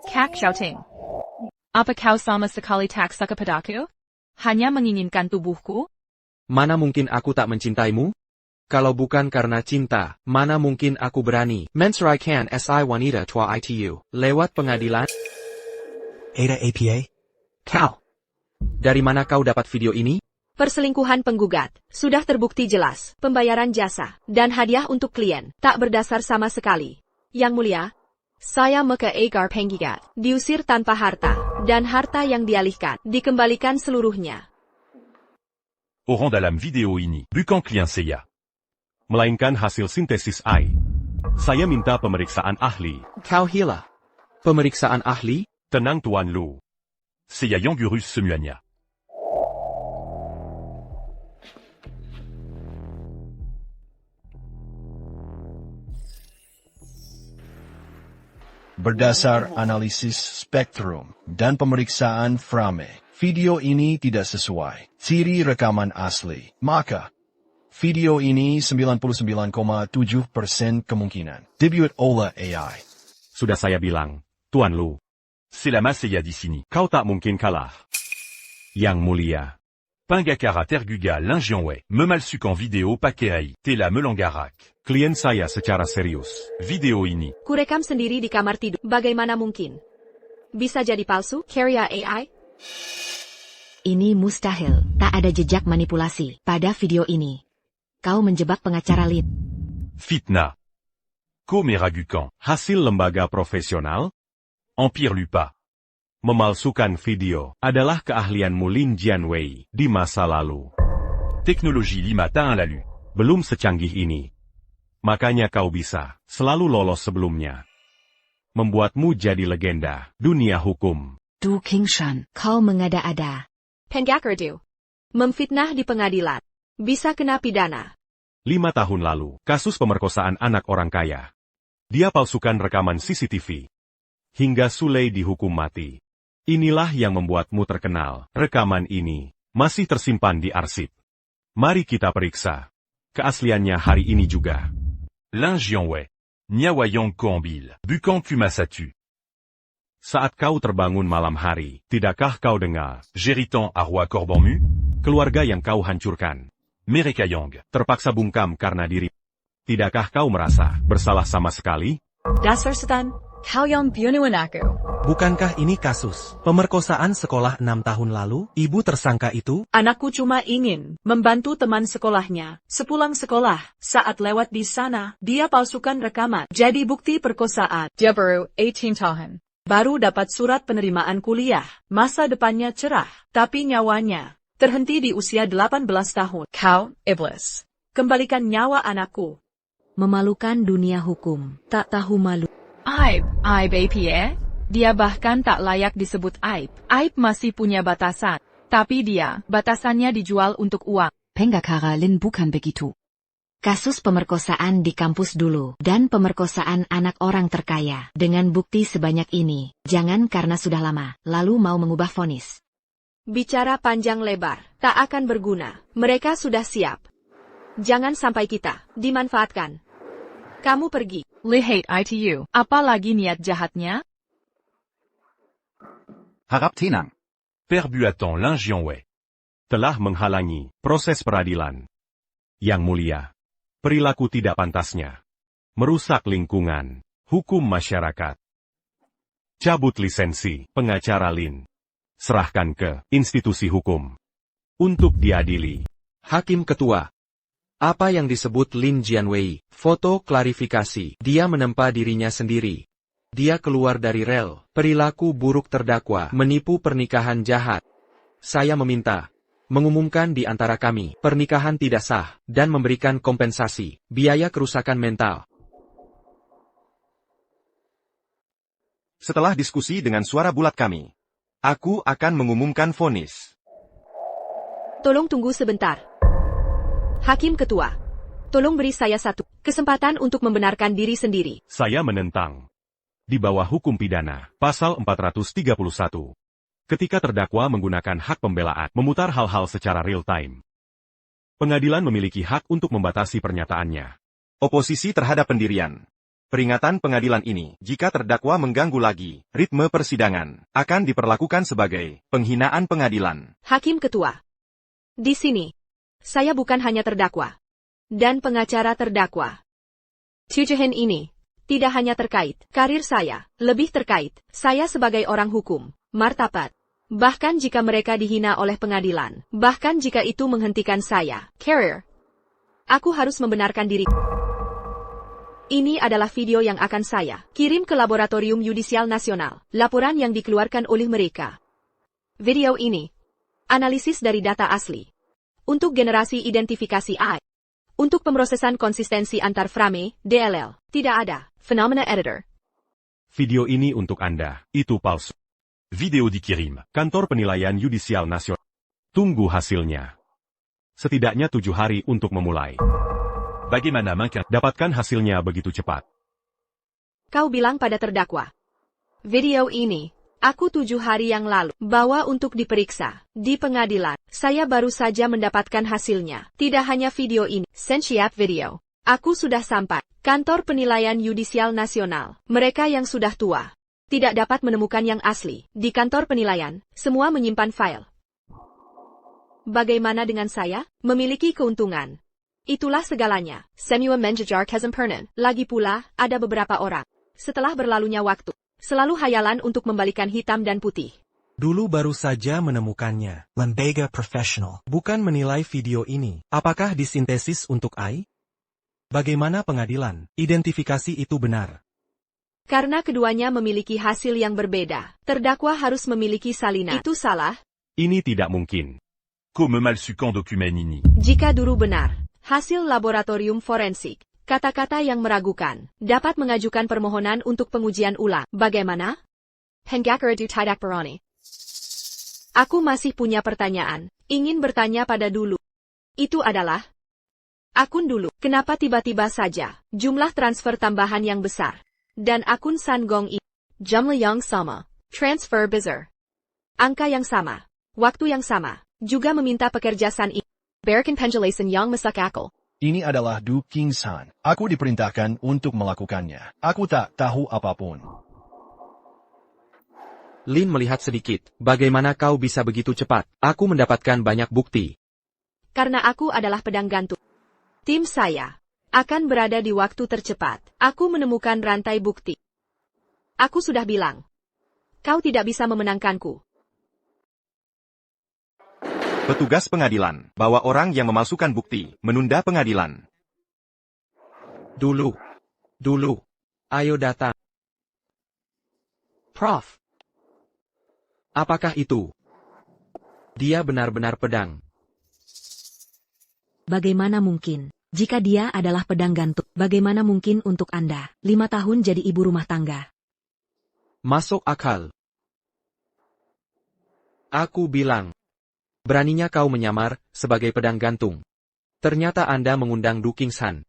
Kak Xiaoting. Apa kau sama sekali tak suka padaku? Hanya menginginkan tubuhku? Mana mungkin aku tak mencintaimu? Kalau bukan karena cinta, mana mungkin aku berani menceraikan si wanita tua itu lewat pengadilan? Ada APA? Kau! Dari mana kau dapat video ini? Perselingkuhan penggugat sudah terbukti jelas. Pembayaran jasa dan hadiah untuk klien tak berdasar sama sekali. Yang mulia, saya maka agar penggugat diusir tanpa harta, dan harta yang dialihkan dikembalikan seluruhnya. Orang dalam video ini bukan klien saya, melainkan hasil sintesis AI. Saya minta pemeriksaan ahli. Kau hila. Pemeriksaan ahli? Tenang Tuan Lu. Saya yang urus semuanya. Berdasar analisis spektrum dan pemeriksaan Frame, video ini tidak sesuai ciri rekaman asli. Maka, Video ini 99,7% kemungkinan dibuat oleh AI. Sudah saya bilang, Tuan Lu. C'est la Masseya di sini. Kau tak mungkin kalah. Yang mulia. Pingakara Terguga Linjianwei, me malsukan video pakai Tela Melangarak. Klien saya secara serius. Video ini. Kurekam sendiri di kamar tidur. Bagaimana mungkin? Bisa jadi palsu? Karya AI? Ini mustahil. Tak ada jejak manipulasi pada video ini. Kau menjebak pengacara Lin. Fitna. Ko meragukan. Hasil lembaga profesional? Empire Lupa. Memalsukan video adalah keahlianmu Lin Jianwei di masa lalu. Teknologi 5 tahun lalu. Belum secanggih ini. Makanya kau bisa selalu lolos sebelumnya. Membuatmu jadi legenda dunia hukum. Du Qingshan, kau mengada-ada. Pengakardu. Memfitnah di pengadilan. Bisa kena pidana. 5 tahun lalu, kasus pemerkosaan anak orang kaya. Dia palsukan rekaman CCTV. Hingga Sulei dihukum mati. Inilah yang membuatmu terkenal. Rekaman ini masih tersimpan di arsip. Mari kita periksa keasliannya hari ini juga. Linjianwei. Nyawayong Kombil. Bukan Kumasatu. Saat kau terbangun malam hari, tidakkah kau dengar? Géritan à Roi Corbanmu. Keluarga yang kau hancurkan. Merekayong. Terpaksa bungkam karena diri. Tidakkah kau merasa bersalah sama sekali? Dasar setan. Kalyong bunuan aku. Bukankah ini kasus pemerkosaan sekolah 6 tahun lalu? Ibu tersangka itu? Anakku cuma ingin membantu teman sekolahnya. Sepulang sekolah, saat lewat di sana, dia palsukan rekaman. Jadi bukti perkosaan. Dia baru 18 tahun. Baru dapat surat penerimaan kuliah. Masa depannya cerah, tapi nyawanya terhenti di usia 18 tahun. Kau, iblis. Kembalikan nyawa anakku. Memalukan dunia hukum. Tak tahu malu. Aib APA? Dia bahkan tak layak disebut aib. Aib masih punya batasan. Tapi dia, batasannya dijual untuk uang. Pengacara Lin bukan begitu. Kasus pemerkosaan di kampus dulu, dan pemerkosaan anak orang terkaya. Dengan bukti sebanyak ini, jangan karena sudah lama, lalu mau mengubah vonis. Bicara panjang lebar, tak akan berguna. Mereka sudah siap. Jangan sampai kita dimanfaatkan. Kamu pergi. Lihat itu. Apalagi niat jahatnya? Harap tenang. Perbuatan Linjianwei. Telah menghalangi proses peradilan. Yang mulia. Perilaku tidak pantasnya. Merusak lingkungan. Hukum masyarakat. Cabut lisensi pengacara Lin. Serahkan ke institusi hukum. Untuk diadili. Hakim Ketua. Apa yang disebut Lin Jianwei? Foto klarifikasi. Dia menempa dirinya sendiri. Dia keluar dari rel. Perilaku buruk terdakwa. Menipu pernikahan jahat. Saya meminta mengumumkan di antara kami pernikahan tidak sah dan memberikan kompensasi biaya kerusakan mental. Setelah diskusi dengan suara bulat kami, aku akan mengumumkan vonis. Tolong tunggu sebentar. Hakim Ketua, tolong beri saya satu kesempatan untuk membenarkan diri sendiri. Saya menentang. Di bawah hukum pidana, pasal 431. Ketika terdakwa menggunakan hak pembelaan, memutar hal-hal secara real time. Pengadilan memiliki hak untuk membatasi pernyataannya. Oposisi terhadap pendirian. Peringatan pengadilan ini, jika terdakwa mengganggu lagi ritme persidangan, akan diperlakukan sebagai penghinaan pengadilan. Hakim Ketua, di sini, saya bukan hanya terdakwa dan pengacara terdakwa. Tujuan ini tidak hanya terkait karir saya, lebih terkait saya sebagai orang hukum, martabat. Bahkan jika mereka dihina oleh pengadilan, bahkan jika itu menghentikan saya, career, aku harus membenarkan diri. Ini adalah video yang akan saya kirim ke Laboratorium Yudisial Nasional, laporan yang dikeluarkan oleh mereka. Video ini, analisis dari data asli. Untuk generasi identifikasi AI. Untuk pemrosesan konsistensi antar frame, DLL, tidak ada. Phenomena Editor. Video ini untuk Anda, itu palsu. Video dikirim. Kantor Penilaian Yudisial Nasional. Tunggu hasilnya. Setidaknya 7 hari untuk memulai. Bagaimana mungkin dapatkan hasilnya begitu cepat? Kau bilang pada terdakwa. Video ini Aku 7 hari yang lalu bawa untuk diperiksa di pengadilan. Saya baru saja mendapatkan hasilnya. Tidak hanya video ini, Sensiap video. Aku sudah sampai. Kantor Penilaian Yudisial Nasional. Mereka yang sudah tua tidak dapat menemukan yang asli. Di kantor penilaian, semua menyimpan file. Bagaimana dengan saya? Memiliki keuntungan. Itulah segalanya. Semua menjejar kesempurnaan. Lagi pula, ada beberapa orang. Setelah berlalunya waktu, selalu hayalan untuk membalikan hitam dan putih. Dulu baru saja menemukannya. Lembaga Profesional. Bukan menilai video ini. Apakah disintesis untuk AI? Bagaimana pengadilan? Identifikasi itu benar. Karena keduanya memiliki hasil yang berbeda, terdakwa harus memiliki salinan. Itu salah? Ini tidak mungkin. Comme malsukan dokumen ini. Jika dulu benar, hasil laboratorium forensik, kata-kata yang meragukan, dapat mengajukan permohonan untuk pengujian ulang. Bagaimana? Pengacara du tidak berani. Aku masih punya pertanyaan. Ingin bertanya pada dulu. Itu adalah akun dulu. Kenapa tiba-tiba saja jumlah transfer tambahan yang besar? Dan akun Sangong ini. Jumlah yang sama. Transfer besar. Angka yang sama. Waktu yang sama. Juga meminta pekerja San ini. Berikan penjelasan yang masuk akal. Ini adalah Du King San. Aku diperintahkan untuk melakukannya. Aku tak tahu apapun. Lin melihat sedikit. Bagaimana kau bisa begitu cepat? Aku mendapatkan banyak bukti. Karena aku adalah pedang gantung. Tim saya akan berada di waktu tercepat. Aku menemukan rantai bukti. Aku sudah bilang. Kau tidak bisa memenangkanku. Petugas pengadilan, bawa orang yang memalsukan bukti, menunda pengadilan. Dulu. Ayo datang. Prof. Apakah itu? Dia benar-benar pedang. Bagaimana mungkin? Jika dia adalah pedang gantung, bagaimana mungkin untuk Anda, 5 tahun jadi ibu rumah tangga? Masuk akal. Aku bilang. Beraninya kau menyamar sebagai pedang gantung. Ternyata Anda mengundang Du King San.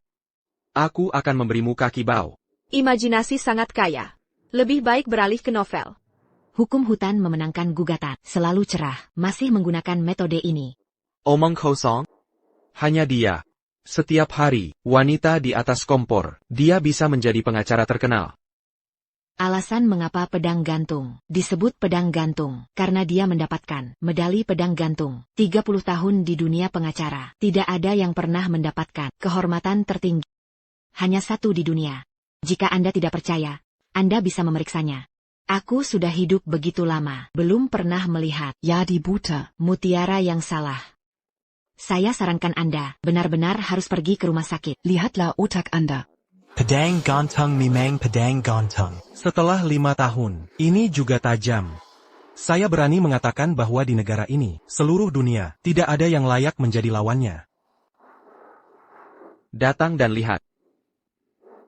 Aku akan memberimu kaki bau. Imajinasi sangat kaya. Lebih baik beralih ke novel. Hukum hutan memenangkan gugatan, selalu cerah, masih menggunakan metode ini. Omong kosong? Hanya dia. Setiap hari, wanita di atas kompor, dia bisa menjadi pengacara terkenal. Alasan mengapa pedang gantung disebut pedang gantung, karena dia mendapatkan medali pedang gantung. 30 tahun di dunia pengacara, tidak ada yang pernah mendapatkan kehormatan tertinggi. Hanya satu di dunia. Jika Anda tidak percaya, Anda bisa memeriksanya. Aku sudah hidup begitu lama, belum pernah melihat Yadi buta, mutiara yang salah. Saya sarankan Anda benar-benar harus pergi ke rumah sakit. Lihatlah otak Anda. Pedang gantung memang pedang gantung. Setelah 5 tahun, ini juga tajam. Saya berani mengatakan bahwa di negara ini, seluruh dunia, tidak ada yang layak menjadi lawannya. Datang dan lihat.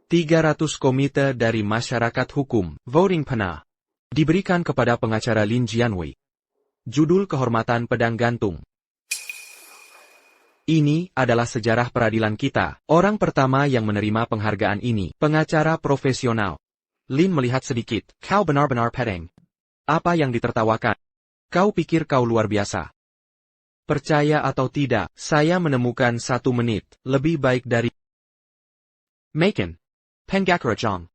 300 komite dari masyarakat hukum, voting panel, diberikan kepada pengacara Lin Jianwei. Judul kehormatan pedang gantung. Ini adalah sejarah peradilan kita. Orang pertama yang menerima penghargaan ini, pengacara profesional. Lin melihat sedikit. Kau benar-benar pedang. Apa yang ditertawakan? Kau pikir kau luar biasa? Percaya atau tidak, saya menemukan 1 menit, lebih baik dari Maken. Pengacara Jong.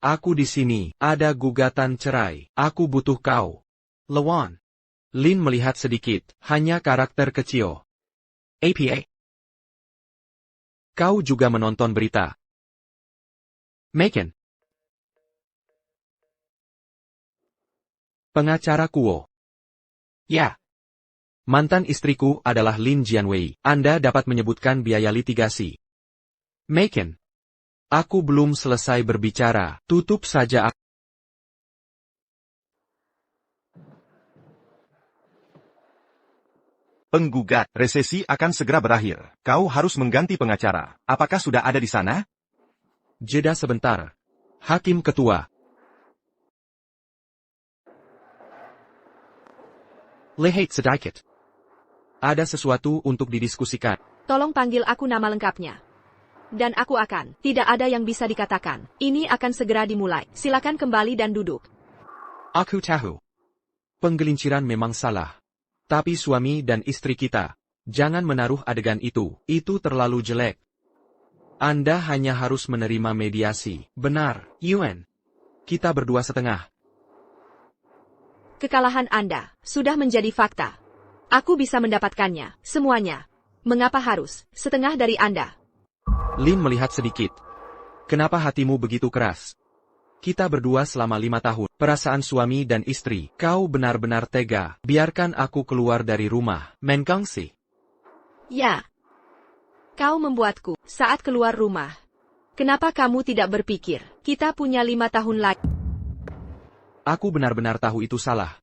Aku di sini, ada gugatan cerai, aku butuh kau. Lawan. Lin melihat sedikit, hanya karakter kecil. APA. Kau juga menonton berita. Maken. Pengacara Kuo. Ya. Mantan istriku adalah Lin Jianwei. Anda dapat menyebutkan biaya litigasi. Maken. Aku belum selesai berbicara. Tutup saja. Penggugat, resesi akan segera berakhir. Kau harus mengganti pengacara. Apakah sudah ada di sana? Jeda sebentar. Hakim Ketua. Lihat sedikit. Ada sesuatu untuk didiskusikan. Tolong panggil aku nama lengkapnya. Dan aku akan. Tidak ada yang bisa dikatakan. Ini akan segera dimulai. Silakan kembali dan duduk. Aku tahu. Penggelinciran memang salah. Tapi suami dan istri kita, jangan menaruh adegan itu terlalu jelek. Anda hanya harus menerima mediasi. Benar, Yuan. Kita berdua setengah. Kekalahan Anda sudah menjadi fakta. Aku bisa mendapatkannya, semuanya. Mengapa harus setengah dari Anda? Lin melihat sedikit. Kenapa hatimu begitu keras? Kita berdua selama 5 tahun. Perasaan suami dan istri. Kau benar-benar tega. Biarkan aku keluar dari rumah. Menkangsi. Ya. Kau membuatku saat keluar rumah. Kenapa kamu tidak berpikir? Kita punya 5 tahun lagi. Aku benar-benar tahu itu salah.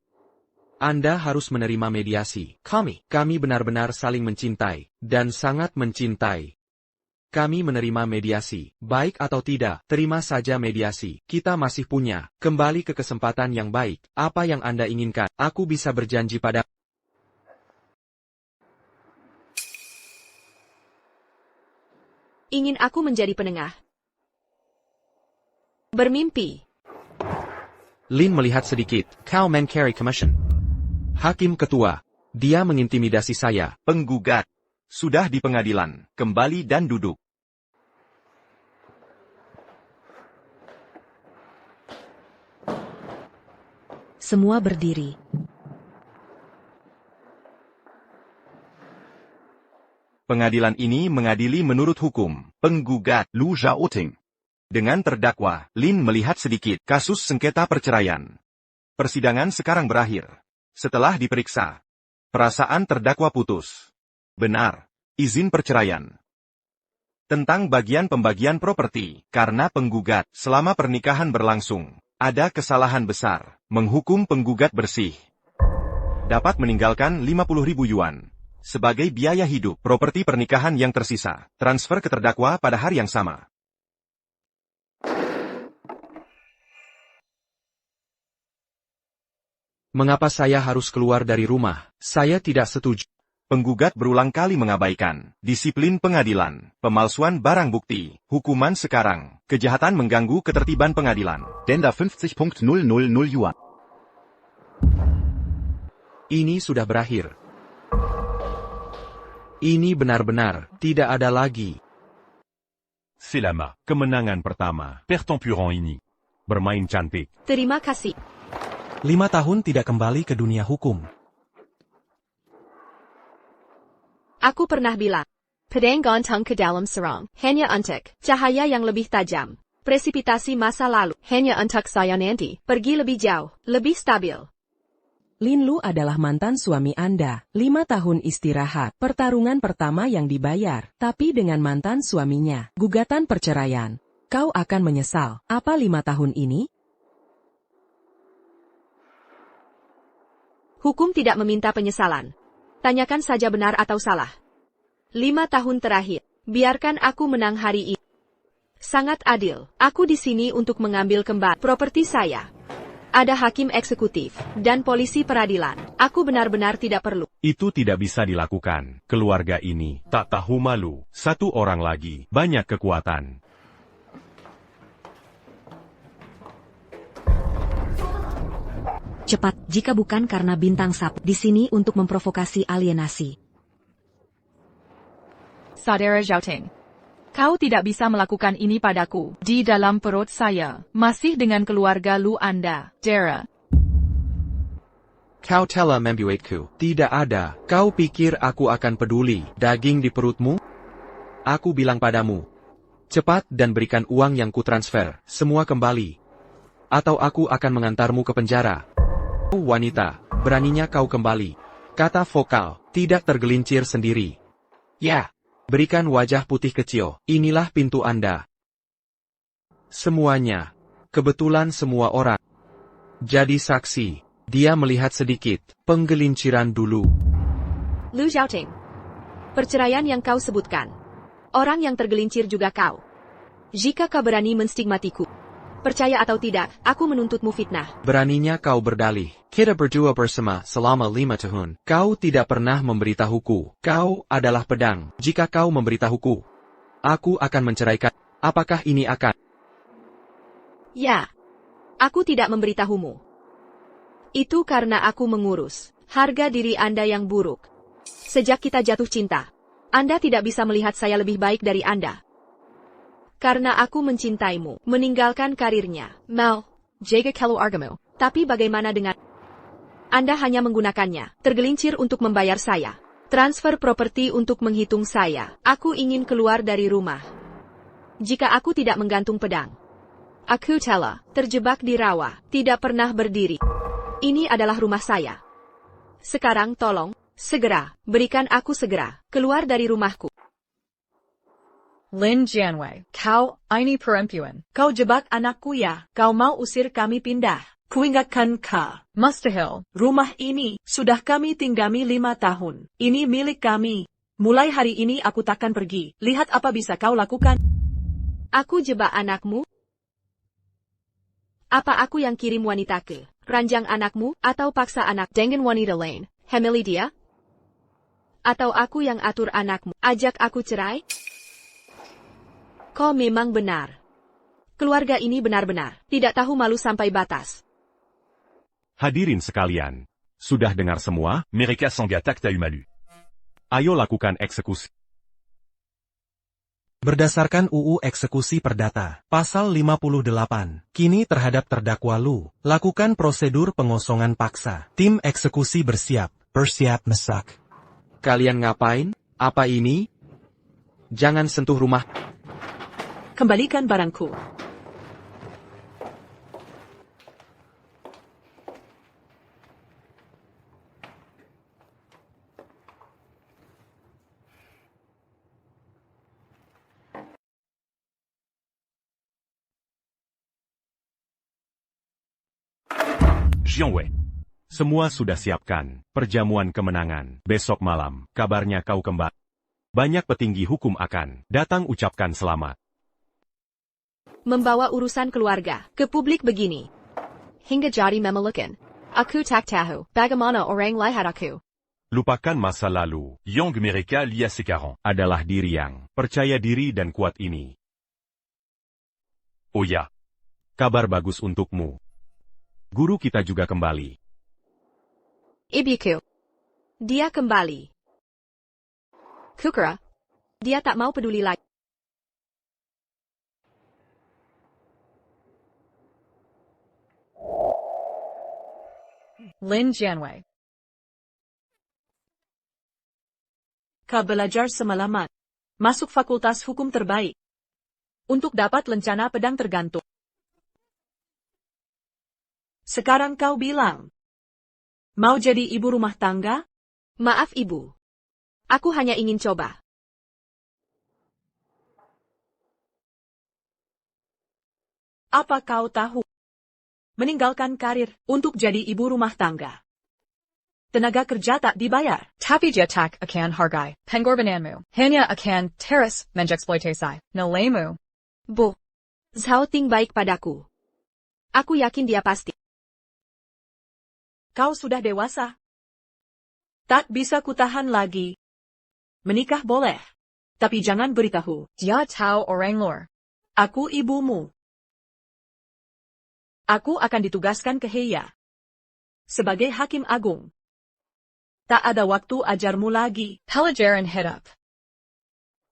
Anda harus menerima mediasi. Kami benar-benar saling mencintai, dan sangat mencintai. Kami menerima mediasi, baik atau tidak, terima saja mediasi. Kita masih punya, kembali ke kesempatan yang baik. Apa yang Anda inginkan, aku bisa berjanji pada... Ingin aku menjadi penengah. Bermimpi. Lin melihat sedikit, kau men-carry commission. Hakim ketua, dia mengintimidasi saya. Penggugat, sudah di pengadilan, kembali dan duduk. Semua berdiri. Pengadilan ini mengadili menurut hukum. Penggugat, Lu Zhaoting. Dengan terdakwa, Lin melihat sedikit kasus sengketa perceraian. Persidangan sekarang berakhir. Setelah diperiksa, perasaan terdakwa putus. Benar, izin perceraian. Tentang bagian pembagian properti, karena penggugat, selama pernikahan berlangsung, ada kesalahan besar, menghukum penggugat bersih. Dapat meninggalkan 50.000 yuan. Sebagai biaya hidup, properti pernikahan yang tersisa, transfer ke terdakwa pada hari yang sama. Mengapa saya harus keluar dari rumah? Saya tidak setuju. Penggugat berulang kali mengabaikan disiplin pengadilan, pemalsuan barang bukti, hukuman sekarang, kejahatan mengganggu ketertiban pengadilan. Denda 50.000 yuan. Ini sudah berakhir. Ini benar-benar tidak ada lagi. Selama kemenangan pertama, Pertempuran ini. Bermain cantik. Terima kasih. 5 tahun tidak kembali ke dunia hukum. Aku pernah bilang, pedang ganteng ke dalam serang, hanya untuk cahaya yang lebih tajam. Presipitasi masa lalu, hanya untuk saya nanti, pergi lebih jauh, lebih stabil. Lin Lu adalah mantan suami Anda. 5 tahun istirahat, pertarungan pertama yang dibayar, tapi dengan mantan suaminya. Gugatan perceraian. Kau akan menyesal. Apa 5 tahun ini? Hukum tidak meminta penyesalan. Tanyakan saja benar atau salah. 5 tahun terakhir, biarkan aku menang hari ini. Sangat adil, aku di sini untuk mengambil kembali properti saya. Ada hakim eksekutif, dan polisi peradilan. Aku benar-benar tidak perlu. Itu tidak bisa dilakukan. Keluarga ini tak tahu malu. Satu orang lagi, banyak kekuatan. Cepat, jika bukan karena bintang sapu di sini untuk memprovokasi alienasi. Saudara Zhaoting. Kau tidak bisa melakukan ini padaku. Di dalam perut saya, masih dengan keluarga Lu Anda, Dara. Kau telah membuatku. Tidak ada. Kau pikir aku akan peduli daging di perutmu? Aku bilang padamu. Cepat dan berikan uang yang kutransfer, semua kembali. Atau aku akan mengantarmu ke penjara. Wanita, beraninya kau kembali. Kata vokal, tidak tergelincir sendiri. Ya, berikan wajah putih kecil, inilah pintu Anda. Semuanya, kebetulan semua orang. Jadi saksi, dia melihat sedikit, penggelinciran dulu. Lu Zhaoting. Perceraian yang kau sebutkan. Orang yang tergelincir juga kau. Jika kau berani menstigmatiku, percaya atau tidak, aku menuntutmu fitnah. Beraninya kau berdalih. Kita berdua bersama selama 5 tahun. Kau tidak pernah memberitahuku. Kau adalah pedang. Jika kau memberitahuku, aku akan menceraikan. Apakah ini akan? Ya. Aku tidak memberitahumu. Itu karena aku mengurus harga diri Anda yang buruk. Sejak kita jatuh cinta, Anda tidak bisa melihat saya lebih baik dari Anda. Karena aku mencintaimu, meninggalkan karirnya. Mal, jaga keluargamu. Tapi bagaimana dengan Anda hanya menggunakannya, tergelincir untuk membayar saya. Transfer properti untuk menghitung saya. Aku ingin keluar dari rumah. Jika aku tidak menggantung pedang. Aku telah terjebak di rawa, tidak pernah berdiri. Ini adalah rumah saya. Sekarang tolong, segera, berikan aku segera, keluar dari rumahku. Lin Jianwei, kau ini perempuan. Kau jebak anakku ya, kau mau usir kami pindah. Kuingatkan kau. Mustahil. Rumah ini, sudah kami tinggali 5 tahun. Ini milik kami. Mulai hari ini aku takkan pergi. Lihat apa bisa kau lakukan. Aku jebak anakmu? Apa aku yang kirim wanita ke ranjang anakmu, atau paksa anak dengan wanita lain, hamili dia? Atau aku yang atur anakmu, ajak aku cerai? Kau memang benar. Keluarga ini benar-benar tidak tahu malu sampai batas. Hadirin sekalian, sudah dengar semua? Mereka Sangha Takta Umalu. Ayo lakukan eksekusi. Berdasarkan UU Eksekusi Perdata, Pasal 58, kini terhadap terdakwa Lu, lakukan prosedur pengosongan paksa. Tim eksekusi bersiap. Bersiap masak. Kalian ngapain? Apa ini? Jangan sentuh rumah. Kembalikan barangku. Jianwei. Semua sudah siapkan. Perjamuan kemenangan. Besok malam, kabarnya kau kembali. Banyak petinggi hukum akan datang ucapkan selamat. Membawa urusan keluarga ke publik begini. Hingga jadi memalukan. Aku tak tahu bagaimana orang lihat aku. Lupakan masa lalu. Yang mereka lihat sekarang adalah diri yang percaya diri dan kuat ini. Oh ya. Kabar bagus untukmu. Guru kita juga kembali. Ibuku. Dia kembali. Kukra. Dia tak mau peduli lagi. Lin Jianwei. Kau belajar semalaman. Masuk fakultas hukum terbaik. Untuk dapat lencana pedang tergantung. Sekarang kau bilang, mau jadi ibu rumah tangga? Maaf ibu. Aku hanya ingin coba. Apa kau tahu? Meninggalkan karir untuk jadi ibu rumah tangga. Tenaga kerja tak dibayar. Tapi dia tak akan hargai pengorbananmu. Hanya akan terus mengeksploitasi nilaimu. Bu, Zhao Ting baik padaku. Aku yakin dia pasti. Kau sudah dewasa. Tak bisa kutahan lagi. Menikah boleh. Tapi jangan beritahu. Dia tahu orang luar. Aku ibumu. Aku akan ditugaskan ke Heya. Sebagai hakim agung. Tak ada waktu ajarmu lagi. Pelajaran hidup.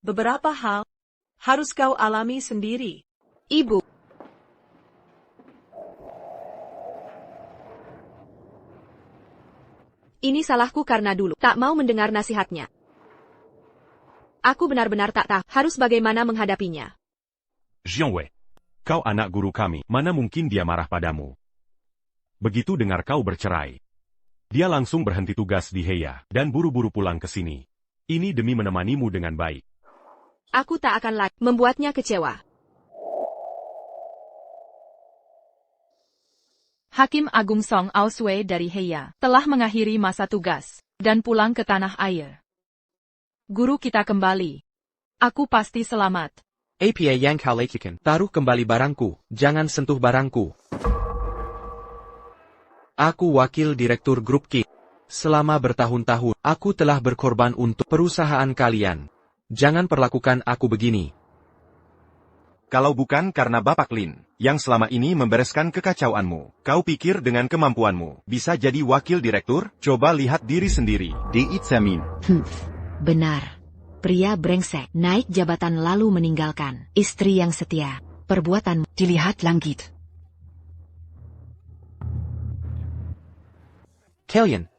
Beberapa hal harus kau alami sendiri. Ibu. Ini salahku karena dulu tak mau mendengar nasihatnya. Aku benar-benar tak tahu harus bagaimana menghadapinya. Jianwei, kau anak guru kami, mana mungkin dia marah padamu. Begitu dengar kau bercerai, dia langsung berhenti tugas di Heya dan buru-buru pulang ke sini. Ini demi menemanimu dengan baik. Aku tak akan lagi membuatnya kecewa. Hakim Agung Song Auswei dari Heya telah mengakhiri masa tugas dan pulang ke tanah air. Guru kita kembali. Aku pasti selamat. APA yang kau lakukan, taruh kembali barangku, jangan sentuh barangku. Aku wakil direktur grup K. Selama bertahun-tahun, aku telah berkorban untuk perusahaan kalian. Jangan perlakukan aku begini. Kalau bukan karena Bapak Lin, yang selama ini membereskan kekacauanmu, kau pikir dengan kemampuanmu, bisa jadi wakil direktur? Coba lihat diri sendiri. Di Itzamin. Benar. Pria brengsek, naik jabatan lalu meninggalkan istri yang setia. Perbuatan dilihat langit. Kalian.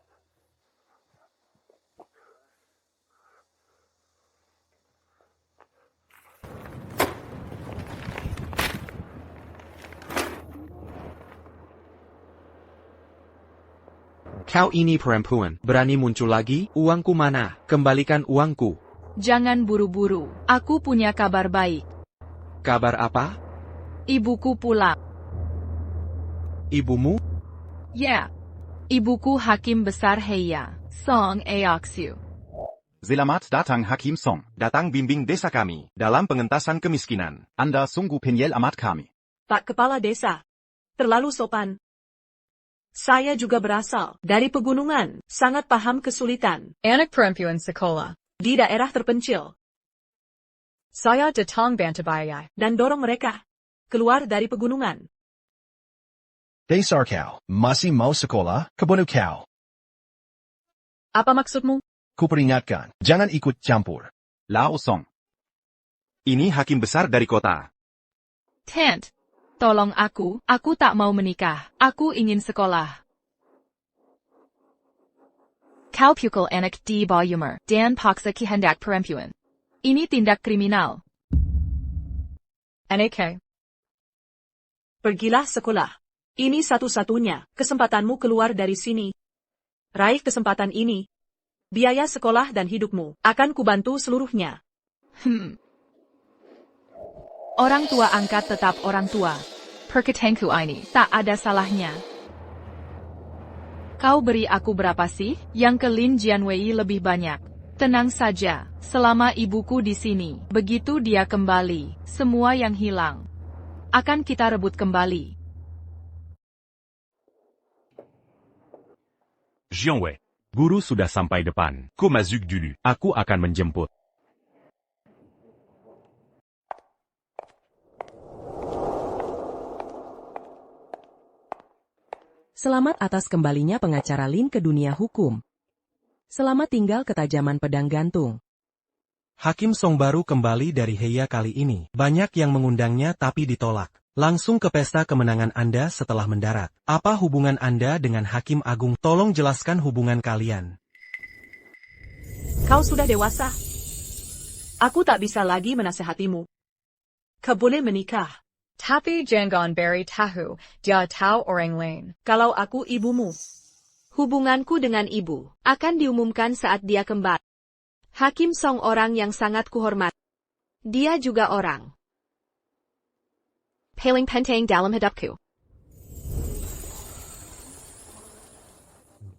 Kau ini perempuan, berani muncul lagi? Uangku mana? Kembalikan uangku. Jangan buru-buru, aku punya kabar baik. Kabar apa? Ibuku pulang. Ibumu? Ya. Ibuku Hakim Besar Heya, Song Eaksu. Selamat datang Hakim Song. Datang bimbing desa kami, dalam pengentasan kemiskinan. Anda sungguh penyel amat kami. Pak Kepala Desa. Terlalu sopan. Saya juga berasal dari pegunungan, sangat paham kesulitan. Anak perempuan sekolah. Di daerah terpencil. Saya datang Bantabayai. Dan dorong mereka keluar dari pegunungan. Dasar kau, masih mau sekolah, kebunuh kau. Apa maksudmu? Kuperingatkan, jangan ikut campur. Lao Song. Ini hakim besar dari kota. Tent. Tolong aku tak mau menikah, aku ingin sekolah. Kau pukul anak di Bayumer, dan paksa kehendak perempuan. Ini tindak kriminal. NAK. Pergilah sekolah. Ini satu-satunya kesempatanmu keluar dari sini. Raih kesempatan ini. Biaya sekolah dan hidupmu akan kubantu seluruhnya. Orang tua angkat tetap orang tua. Perkataanku ini tak ada salahnya. Kau beri aku berapa sih? Yang ke Lin Jianwei lebih banyak. Tenang saja, selama ibuku di sini, begitu dia kembali, semua yang hilang akan kita rebut kembali. Jianwei. Guru sudah sampai depan. Komazuk dulu. Aku akan menjemput. Selamat atas kembalinya pengacara Lin ke dunia hukum. Selamat tinggal ketajaman pedang gantung. Hakim Song baru kembali dari Heya kali ini. Banyak yang mengundangnya tapi ditolak. Langsung ke pesta kemenangan Anda setelah mendarat. Apa hubungan Anda dengan Hakim Agung? Tolong jelaskan hubungan kalian. Kau sudah dewasa. Aku tak bisa lagi menasehatimu. Kau boleh menikah. Tapi jangan beri tahu, dia tahu orang lain. Kalau aku ibumu. Hubunganku dengan ibu akan diumumkan saat dia kembali. Hakim Song orang yang sangat kuhormat. Dia juga orang paling penting dalam hidupku.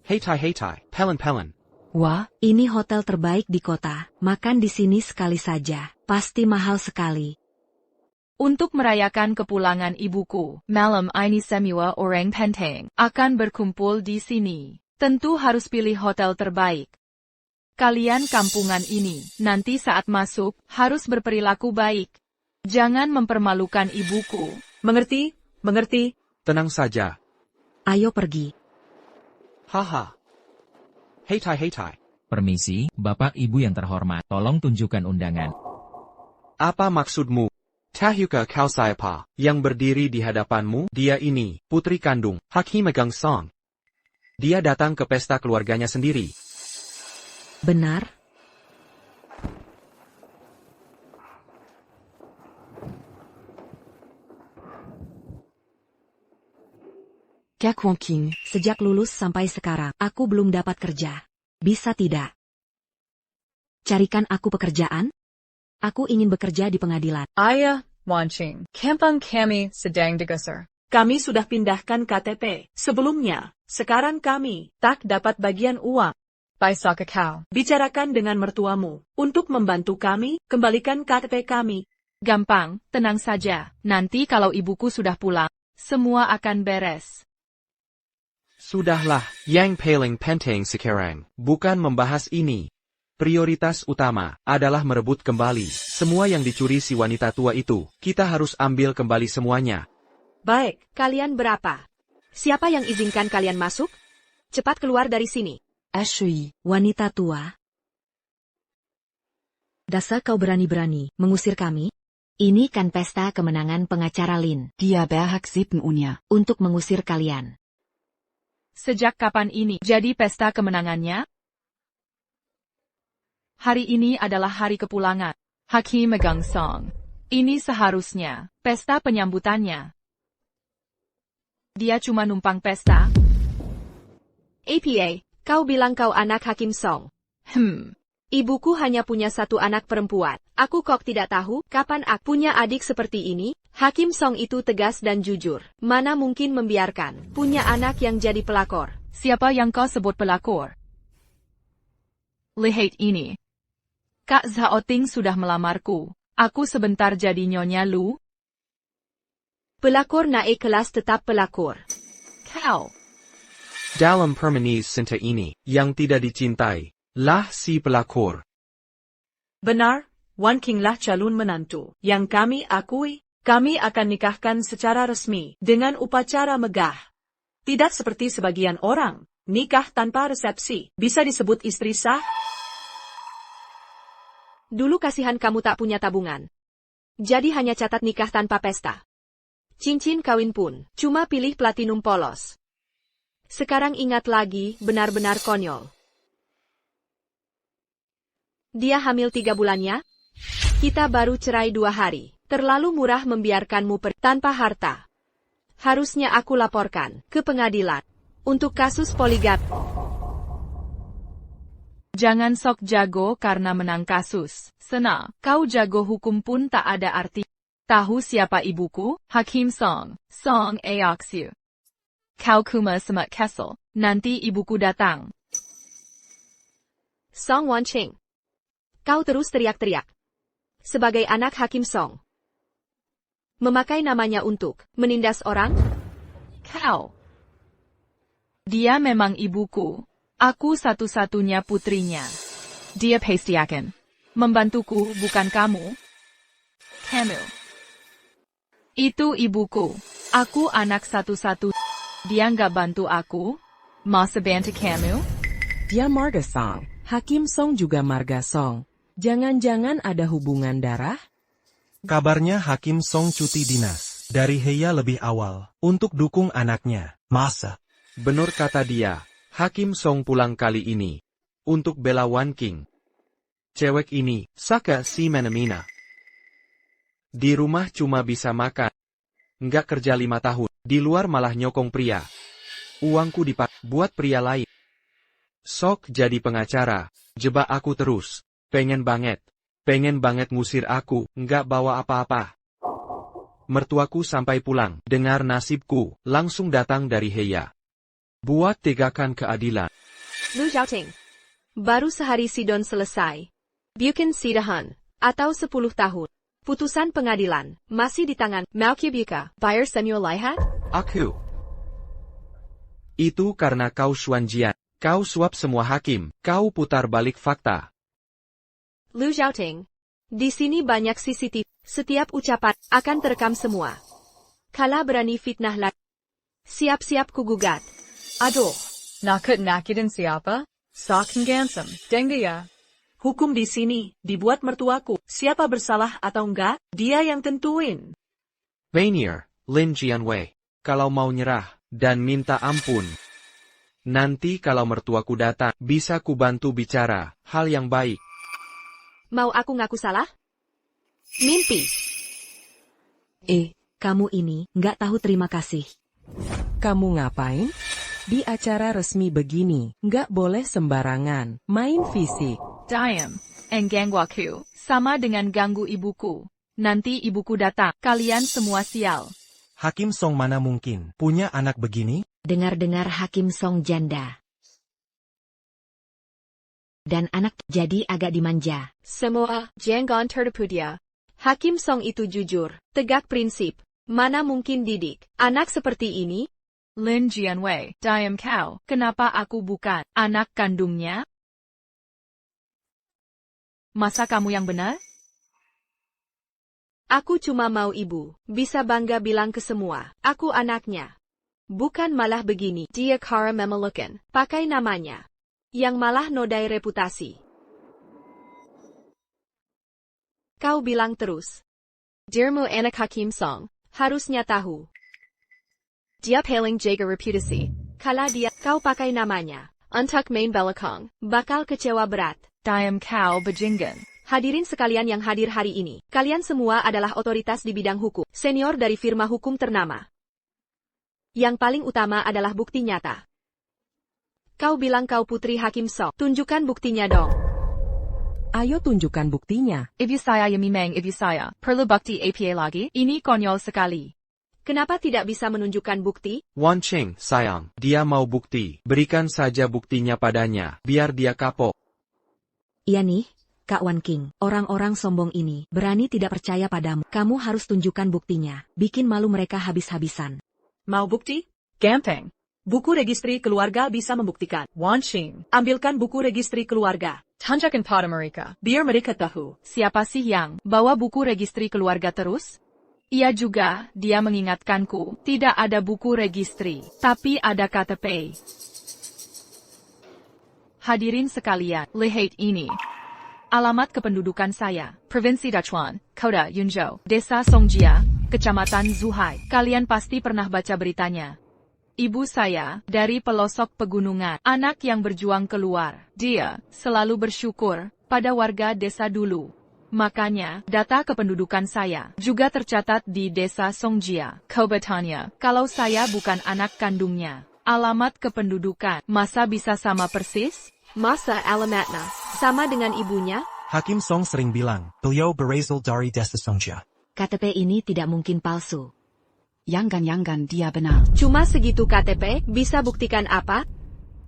Hei tai, pelen. Wah, ini hotel terbaik di kota. Makan di sini sekali saja. Pasti mahal sekali. Untuk merayakan kepulangan ibuku, malam ini semua orang penting akan berkumpul di sini. Tentu harus pilih hotel terbaik. Kalian kampungan ini, nanti saat masuk, harus berperilaku baik. Jangan mempermalukan ibuku. Mengerti? Mengerti? Tenang saja. Ayo pergi. Haha. Hei tai. Permisi, Bapak Ibu yang terhormat, tolong tunjukkan undangan. Apa maksudmu? Tahuka kau siapa yang berdiri di hadapanmu? Dia ini, putri kandung, Hakim Agung Song. Dia datang ke pesta keluarganya sendiri. Benar? Kak Wong King, sejak lulus sampai sekarang, aku belum dapat kerja. Bisa tidak? Carikan aku pekerjaan? Aku ingin bekerja di pengadilan. Ayah, Wanqing, kampung kami sedang digusur. Kami sudah pindahkan KTP. Sebelumnya, sekarang kami tak dapat bagian uang. Baisa kau. Bicarakan dengan mertuamu. Untuk membantu kami, kembalikan KTP kami. Gampang, tenang saja. Nanti kalau ibuku sudah pulang, semua akan beres. Sudahlah, yang paling penting sekarang, bukan membahas ini. Prioritas utama adalah merebut kembali semua yang dicuri si wanita tua itu. Kita harus ambil kembali semuanya. Baik. Kalian berapa? Siapa yang izinkan kalian masuk? Cepat keluar dari sini. Ashui. Wanita tua. Dasar kau berani-berani mengusir kami? Ini kan pesta kemenangan pengacara Lin. Dia berhak 7-nya. Untuk mengusir kalian. Sejak kapan ini jadi pesta kemenangannya? Hari ini adalah hari kepulangan Hakim Megangsong. Ini seharusnya pesta penyambutannya. Dia cuma numpang pesta. APA, kau bilang kau anak Hakim Song. Ibuku hanya punya satu anak perempuan. Aku kok tidak tahu kapan aku punya adik seperti ini. Hakim Song itu tegas dan jujur. Mana mungkin membiarkan punya anak yang jadi pelakor. Siapa yang kau sebut pelakor? Lihat ini. Kak Zhaoting sudah melamarku. Aku sebentar jadi Nyonya Lu. Pelakor naik kelas tetap pelakor. Kau. Dalam Permanis Sinta ini, yang tidak dicintai, lah si pelakor. Benar, Wan King lah calon menantu. Yang kami akui, kami akan nikahkan secara resmi, dengan upacara megah. Tidak seperti sebagian orang, nikah tanpa resepsi, bisa disebut istri sah? Dulu kasihan kamu tak punya tabungan. Jadi hanya catat nikah tanpa pesta. Cincin kawin pun, cuma pilih platinum polos. Sekarang ingat lagi, benar-benar konyol. Dia hamil 3 bulannya? Kita baru cerai 2 hari. Terlalu murah membiarkanmu tanpa harta. Harusnya aku laporkan ke pengadilan untuk kasus poligami. Jangan sok jago karena menang kasus. Sena, kau jago hukum pun tak ada arti. Tahu siapa ibuku? Hakim Song. Song Aoxiu. Kau kuma semat Kessel. Nanti ibuku datang. Song Wanching. Kau terus teriak-teriak. Sebagai anak Hakim Song. Memakai namanya untuk menindas orang? Kau. Dia memang ibuku. Aku satu-satunya putrinya. Dia pasti akan membantuku, bukan kamu. Kamu. Itu ibuku. Aku anak satu-satu. Dia nggak bantu aku. Masa bantu kamu? Dia Marga Song. Hakim Song juga Marga Song. Jangan-jangan ada hubungan darah? Kabarnya Hakim Song cuti dinas dari Heya lebih awal untuk dukung anaknya. Masa. Benar kata dia. Hakim Song pulang kali ini untuk bela Wan King. Cewek ini, Saka si Menamina. Di rumah cuma bisa makan. Nggak kerja 5 tahun. Di luar malah nyokong pria. Uangku dipakai buat pria lain. Sok jadi pengacara. Jebak aku terus. Pengen banget ngusir aku. Nggak bawa apa-apa. Mertuaku sampai pulang. Dengar nasibku. Langsung datang dari Heya. Buat tegakkan keadilan. Lu Zhaoting. Baru sehari sidon selesai. Bukan sidahan. Atau 10 tahun. Putusan pengadilan. Masih di tangan. Mau Buka. Buyer Samuel Lihat? Aku. Itu karena kau Xuanjian. Kau suap semua hakim. Kau putar balik fakta. Lu Zhaoting. Di sini banyak CCTV. Setiap ucapan akan terekam semua. Kala berani fitnah lagi. Siap-siap ku gugat. Aduh, nakut-nakutin siapa? Saking gansam, deng dia. Hukum di sini, dibuat mertuaku. Siapa bersalah atau enggak, dia yang tentuin. Vanier, Lin Jianwei. Kalau mau nyerah, dan minta ampun. Nanti kalau mertuaku datang, bisa ku bantu bicara, hal yang baik. Mau aku ngaku salah? Mimpi. Kamu ini nggak tahu terima kasih. Kamu ngapain? Di acara resmi begini, nggak boleh sembarangan, main fisik. Diam, enggangwaku, sama dengan ganggu ibuku. Nanti ibuku datang, kalian semua sial. Hakim Song mana mungkin punya anak begini? Dengar-dengar Hakim Song janda. Dan anak jadi agak dimanja. Semua, jangan tertipu dia. Hakim Song itu jujur, tegak prinsip. Mana mungkin didik anak seperti ini? Lin Jianwei, diam kau, kenapa aku bukan anak kandungnya? Masa kamu yang benar? Aku cuma mau ibu bisa bangga bilang ke semua, aku anaknya. Bukan malah begini, dia Kara memelukan, pakai namanya. Yang malah nodai reputasi. Kau bilang terus. Dirimu anak Hakim Song, harusnya tahu. Dia paling jaga reputasi. Kalau dia, kau pakai namanya, untuk main belakang, bakal kecewa berat. Diam kau bajingan. Hadirin sekalian yang hadir hari ini, kalian semua adalah otoritas di bidang hukum, senior dari firma hukum ternama. Yang paling utama adalah bukti nyata. Kau bilang kau putri Hakim Song, tunjukkan buktinya dong. Ayo tunjukkan buktinya. Ibu saya Yemimeng ibu saya, perlu bukti APA lagi? Ini konyol sekali. Kenapa tidak bisa menunjukkan bukti? Wan Cheng, sayang, dia mau bukti. Berikan saja buktinya padanya, biar dia kapok. Iya nih, Kak Wan King, orang-orang sombong ini berani tidak percaya padamu. Kamu harus tunjukkan buktinya, bikin malu mereka habis-habisan. Mau bukti? Gampang. Buku registri keluarga bisa membuktikan. Wan Cheng, ambilkan buku registri keluarga. Tunjukkan pada mereka. Biar mereka tahu. Siapa sih yang bawa buku registri keluarga terus? Iya juga, dia mengingatkanku, tidak ada buku registri, tapi ada KTP. Hadirin sekalian, lihat ini. Alamat kependudukan saya, Provinsi Dachuan, Kota Yunzhou, Desa Songjia, Kecamatan Zuhai. Kalian pasti pernah baca beritanya. Ibu saya, dari pelosok pegunungan, anak yang berjuang keluar. Dia selalu bersyukur pada warga desa dulu. Makanya, data kependudukan saya juga tercatat di Desa Songjia, Kobatanya. Kalau saya bukan anak kandungnya, alamat kependudukan, masa bisa sama persis? Masa alamatnya sama dengan ibunya? Hakim Song sering bilang, beliau berasal dari Desa Songjia. KTP ini tidak mungkin palsu. Yanggan dia benar. Cuma segitu KTP, bisa buktikan apa?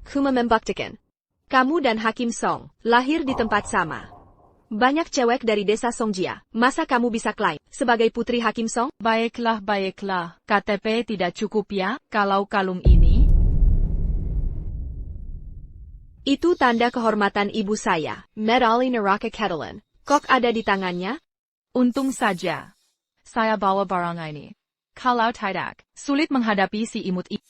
Kuma membuktikan. Kamu dan Hakim Song, lahir di tempat sama. Banyak cewek dari Desa Songjia, masa kamu bisa klaim sebagai putri Hakim Song? Baiklah, KTP tidak cukup ya, kalau kalung ini? Itu tanda kehormatan ibu saya, medali neraka Catalan. Kok ada di tangannya? Untung saja. Saya bawa barang ini. Kalau tidak, sulit menghadapi si imut ini.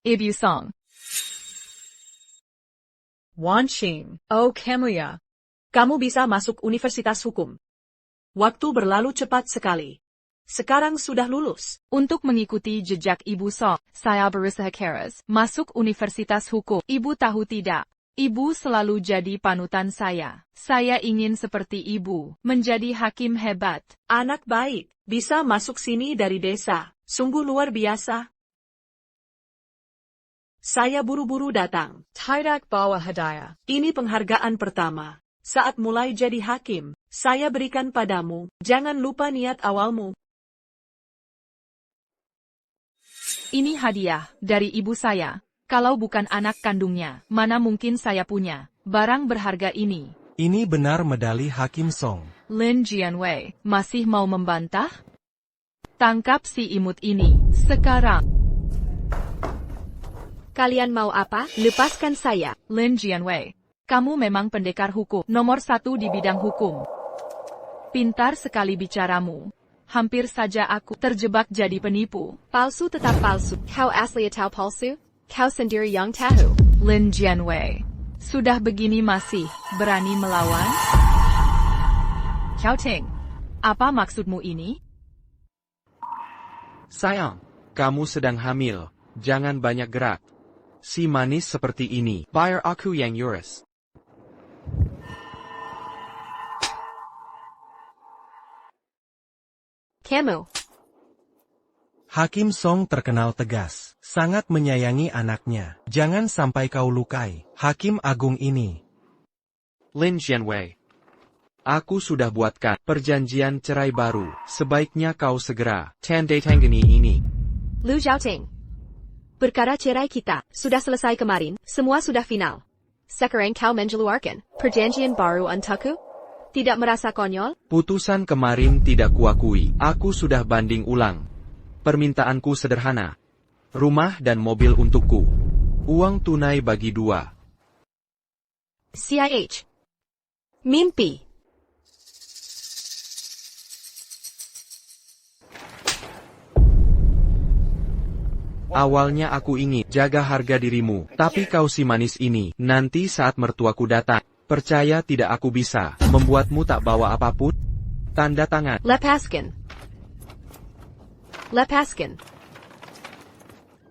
Ibu Song. Wan Cheng, oh kamu ya. Kamu bisa masuk Universitas Hukum. Waktu berlalu cepat sekali. Sekarang sudah lulus. Untuk mengikuti jejak Ibu Song, saya berusaha keras masuk Universitas Hukum. Ibu tahu tidak? Ibu selalu jadi panutan saya. Saya ingin seperti ibu, menjadi hakim hebat. Anak baik, bisa masuk sini dari desa. Sungguh luar biasa. Saya buru-buru datang. Tidak bawa hadiah. Ini penghargaan pertama. Saat mulai jadi hakim, saya berikan padamu. Jangan lupa niat awalmu. Ini hadiah dari ibu saya. Kalau bukan anak kandungnya, mana mungkin saya punya barang berharga ini. Ini benar medali Hakim Song. Lin Jianwei, masih mau membantah? Tangkap si imut ini, sekarang. Kalian mau apa? Lepaskan saya. Lin Jianwei, kamu memang pendekar hukum, nomor 1 di bidang hukum. Pintar sekali bicaramu. Hampir saja aku terjebak jadi penipu. Palsu tetap palsu. Kau asli atau palsu? Kau sendiri yang tahu. Lin Jianwei, sudah begini masih berani melawan? Xiao Ting, apa maksudmu ini? Sayang, kamu sedang hamil. Jangan banyak gerak. Si manis seperti ini, bayar aku yang yuris. Kamu. Hakim Song terkenal tegas, sangat menyayangi anaknya. Jangan sampai kau lukai Hakim Agung ini. Lin Jianwei, aku sudah buatkan perjanjian cerai baru. Sebaiknya kau segera tandatangani ini. Lu Zhaoting. Perkara cerai kita sudah selesai kemarin, semua sudah final. Sekarang kau mengeluarkan perjanjian baru untukku? Tidak merasa konyol? Putusan kemarin tidak kuakui. Aku sudah banding ulang. Permintaanku sederhana. Rumah dan mobil untukku. Uang tunai bagi 2. CIH. Mimpi. Awalnya aku ingin jaga harga dirimu, tapi kau si manis ini, nanti saat mertuaku datang, percaya tidak aku bisa membuatmu tak bawa apapun? Tanda tangan. Lepaskan. Lepaskan.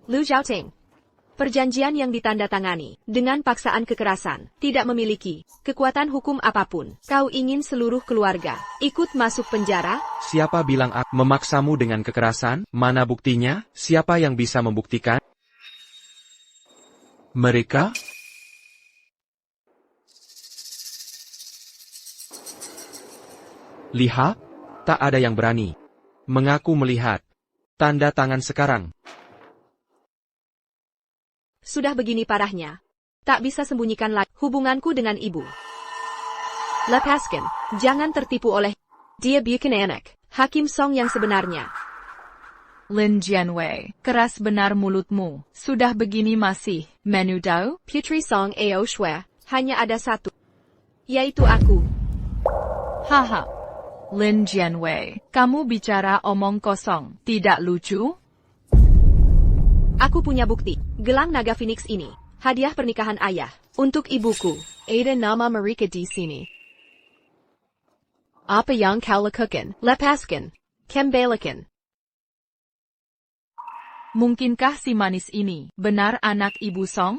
Lu Zhaoting. Perjanjian yang ditandatangani dengan paksaan kekerasan tidak memiliki kekuatan hukum apapun. Kau ingin seluruh keluarga ikut masuk penjara? Siapa bilang aku memaksamu dengan kekerasan? Mana buktinya? Siapa yang bisa membuktikan? Mereka? Lihat, tak ada yang berani mengaku melihat. Tanda tangan sekarang. Sudah begini parahnya. Tak bisa sembunyikan lagi hubunganku dengan ibu. Lepaskan, jangan tertipu oleh dia bukan anak Hakim Song yang sebenarnya. Lin Jianwei, keras benar mulutmu. Sudah begini masih menudau? Putri Song Ao Shui, hanya ada satu. Yaitu aku. Haha. Lin Jianwei, kamu bicara omong kosong, tidak lucu? Aku punya bukti. Gelang naga Phoenix ini, hadiah pernikahan ayah, untuk ibuku. Ada nama mereka di sini. Apa yang kau lakukan? Lepaskan. Kembalikan. Mungkinkah si manis ini benar anak ibu Song?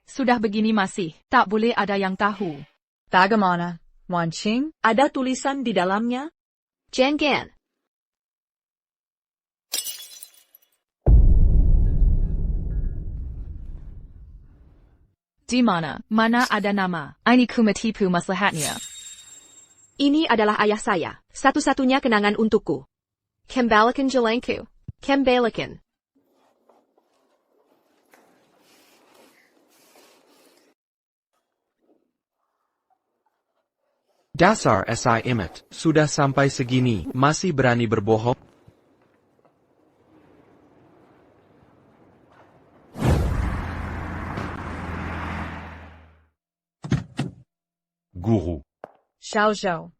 Sudah begini masih, tak boleh ada yang tahu. Bagaimana, Wan Qing? Ada tulisan di dalamnya? Jangan. Di mana? Mana ada nama? Ini kumatipu maslahatnya. Ini adalah ayah saya, satu-satunya kenangan untukku. Kembalikan jelangku. Kembalikan. Dasar SI Imut, sudah sampai segini, masih berani berbohong? Guru. Xiao Zhao.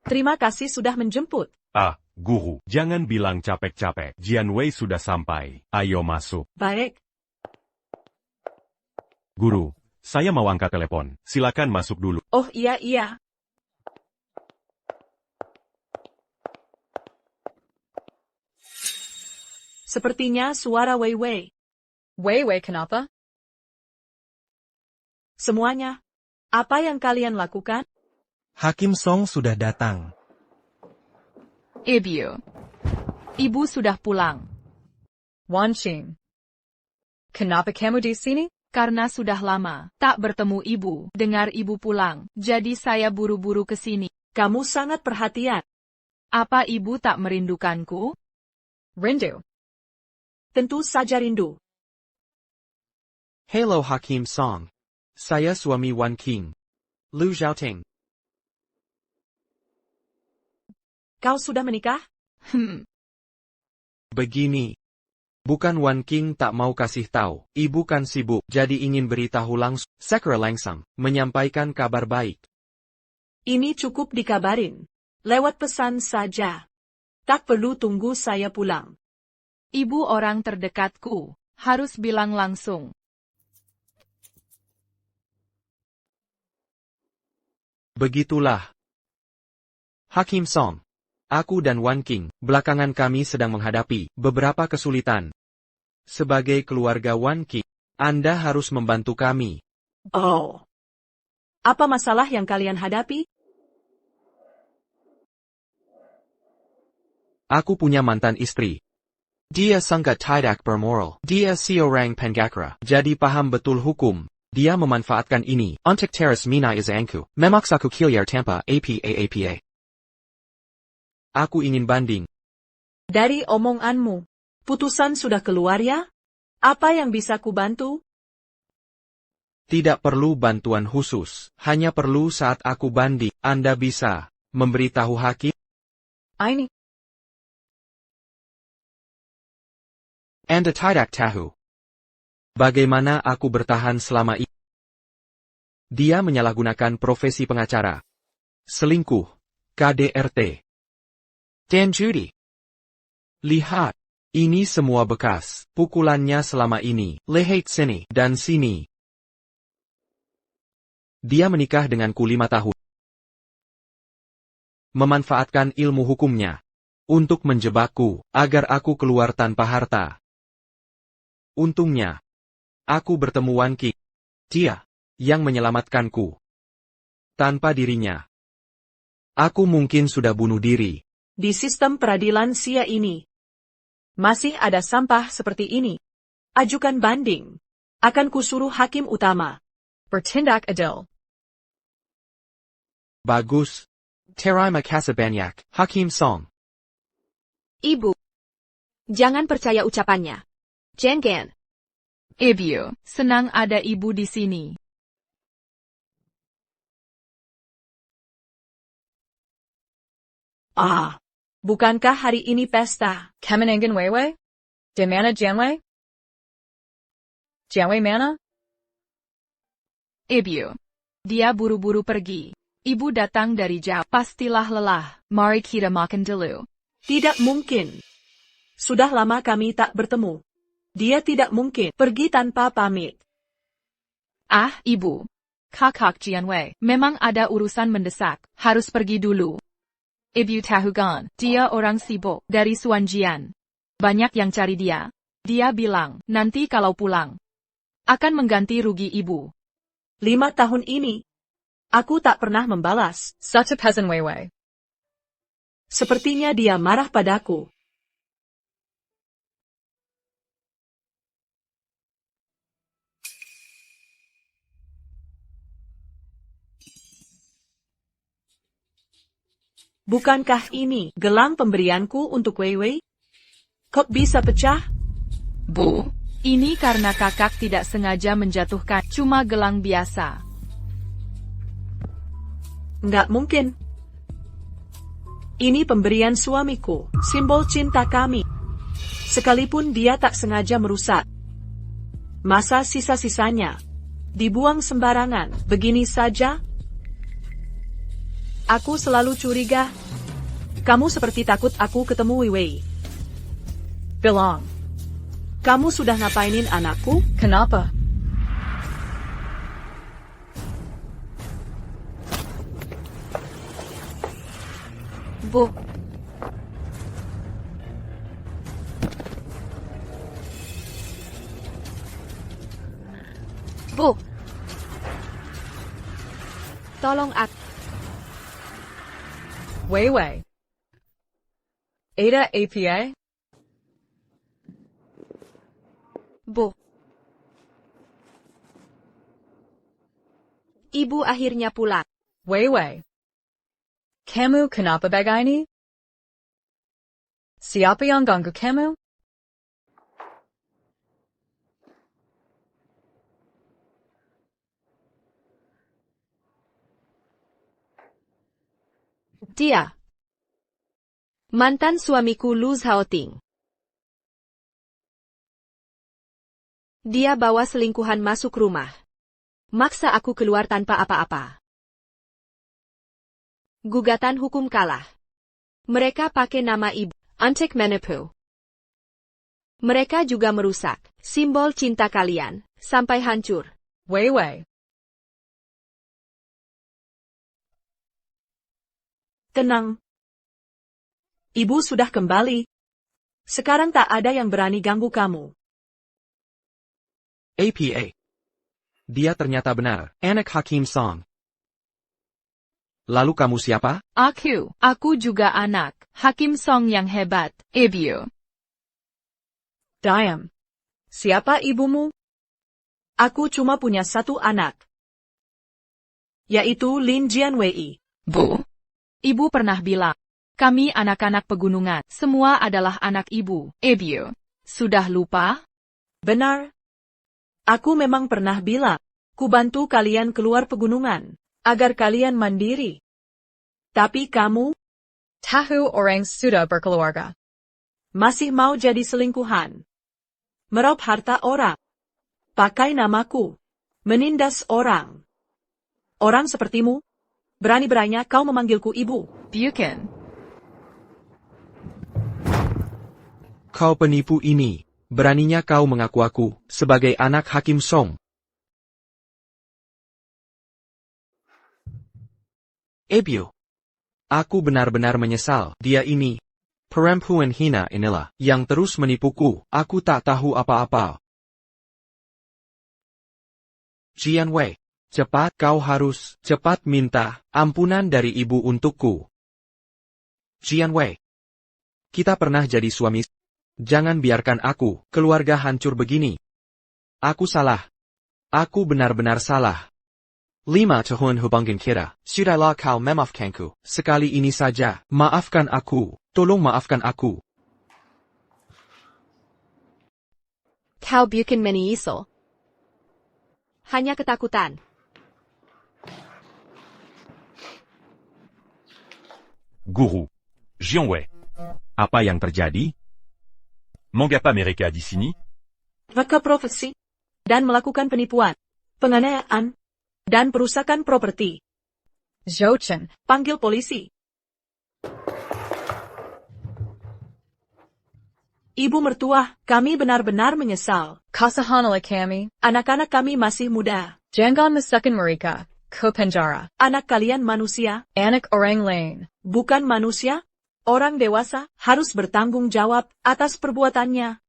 Terima kasih sudah menjemput. Ah, Guru, jangan bilang capek-capek. Jian Wei sudah sampai. Ayo masuk. Baik. Guru, saya mau angkat telepon. Silakan masuk dulu. Oh iya. Sepertinya suara Wei Wei. Wei Wei kenapa? Semuanya. Apa yang kalian lakukan? Hakim Song sudah datang. Ibu sudah pulang. Wan Qing. Kenapa kamu di sini? Karena sudah lama tak bertemu ibu. Dengar ibu pulang, jadi saya buru-buru ke sini. Kamu sangat perhatian. Apa ibu tak merindukanku? Rindu. Tentu saja rindu. Hello Hakim Song. Saya suami Wan Qing. Lu Zhaoting. Kau sudah menikah? Begini. Bukan Wan Qing tak mau kasih tahu. Ibu kan sibuk, jadi ingin beritahu langsung. Sekre langsung menyampaikan kabar baik. Ini cukup dikabarin. Lewat pesan saja. Tak perlu tunggu saya pulang. Ibu orang terdekatku. Harus bilang langsung. Begitulah. Hakim Song. Aku dan Wan Qing, belakangan kami sedang menghadapi beberapa kesulitan. Sebagai keluarga Wan Qing, Anda harus membantu kami. Oh. Apa masalah yang kalian hadapi? Aku punya mantan istri. Dia sangat tidak bermoral. Dia seorang penggakra. Jadi paham betul hukum. Dia memanfaatkan ini untuk teras mina izanku. Memaksaku kilir tanpa apa. Aku ingin banding. Dari omonganmu, putusan sudah keluar ya? Apa yang bisa kubantu? Tidak perlu bantuan khusus. Hanya perlu saat aku banding. Anda bisa memberitahu hakim? Ini. Anda tidak tahu. Bagaimana aku bertahan selama ini? Dia menyalahgunakan profesi pengacara. Selingkuh. KDRT. Dan judi. Lihat. Ini semua bekas pukulannya selama ini. Lihat sini dan sini. Dia menikah denganku 5 tahun. Memanfaatkan ilmu hukumnya untuk menjebakku agar aku keluar tanpa harta. Untungnya, aku bertemu Wan Qing. Dia yang menyelamatkanku. Tanpa dirinya, aku mungkin sudah bunuh diri. Di sistem peradilan sia ini, masih ada sampah seperti ini. Ajukan banding. Akan kusuruh hakim utama. Bertindak adil. Bagus. Terima kasih banyak, Hakim Song. Ibu. Jangan percaya ucapannya. Jenggen. Ibu, senang ada ibu di sini. Ah, bukankah hari ini pesta? Kemenangan Weiwei? Di mana Jianwei? Jianwei mana? Ibu. Dia buru-buru pergi. Ibu datang dari jauh. Pastilah lelah. Mari kita makan dulu. Tidak mungkin. Sudah lama kami tak bertemu. Dia tidak mungkin pergi tanpa pamit. Ah, Ibu. Kakak Jianwei, memang ada urusan mendesak. Harus pergi dulu. Ibu tahu kan, dia orang sibuk dari Suanjian. Banyak yang cari dia. Dia bilang, nanti kalau pulang, akan mengganti rugi ibu. 5 tahun ini, aku tak pernah membalas. Such a peasant Weiwei. Sepertinya dia marah padaku. Bukankah ini gelang pemberianku untuk Weiwei? Kok bisa pecah? Bu, ini karena kakak tidak sengaja menjatuhkan, cuma gelang biasa. Nggak mungkin. Ini pemberian suamiku, simbol cinta kami. Sekalipun dia tak sengaja merusak. Masa sisa-sisanya dibuang sembarangan, begini saja? Aku selalu curiga. Kamu seperti takut aku ketemu Weiwei. Bilang. Kamu sudah ngapainin anakku? Kenapa? Bu. Bu. Tolong aku. Weiwei. Ada APA? Bu. Ibu akhirnya pulang. Weiwei. Kamu kenapa begini? Siapa yang ganggu kamu? Dia. Mantan suamiku Lu Zhaoting. Dia bawa selingkuhan masuk rumah. Maksa aku keluar tanpa apa-apa. Gugatan hukum kalah. Mereka pakai nama ibu, Antek Menepu. Mereka juga merusak simbol cinta kalian, sampai hancur. Weiwei. Tenang. Ibu sudah kembali. Sekarang tak ada yang berani ganggu kamu. APA. Dia ternyata benar, anak Hakim Song. Lalu kamu siapa? Aku juga anak Hakim Song yang hebat, Ibu. Diam. Siapa ibumu? Aku cuma punya satu anak. Yaitu Lin Jianwei. Bu. Ibu pernah bilang, kami anak-anak pegunungan, semua adalah anak ibu, Ibu. Sudah lupa? Benar. Aku memang pernah bilang, ku bantu kalian keluar pegunungan, agar kalian mandiri. Tapi kamu? Tahu orang sudah berkeluarga. Masih mau jadi selingkuhan. Meraup harta orang. pakai namaku, menindas orang. Orang sepertimu, berani-beraninya kau memanggilku ibu. Buchan. Kau penipu ini. Beraninya kau mengaku aku sebagai anak Hakim Song. Ebyo. Aku benar-benar menyesal. Dia ini. Perempuan hina inilah yang terus menipuku. Aku tak tahu apa-apa. Jian Wei. Cepat, kau harus cepat minta ampunan dari ibu untukku. Jian Wei. Kita pernah jadi suami. Jangan biarkan aku, keluarga hancur begini. Aku salah. Aku benar-benar salah. 5 tahun hubungan kita. Sudahlah kau memaafkanku. Sekali ini saja. Maafkan aku. Tolong maafkan aku. Kau bukan menyesal. Hanya ketakutan. Guru. Jian Wei. Apa yang terjadi? Mangapa mereka di sini? Mereka profesi dan melakukan penipuan, penganiayaan, dan perusakan properti. Zhou Chen. Panggil polisi. Ibu mertua, kami benar-benar menyesal. Kasahanala kami. Anak-anak kami masih muda. Jangan masukkan mereka ke penjara. Anak kalian manusia. Anak orang lain. Bukan manusia. Orang dewasa harus bertanggung jawab atas perbuatannya.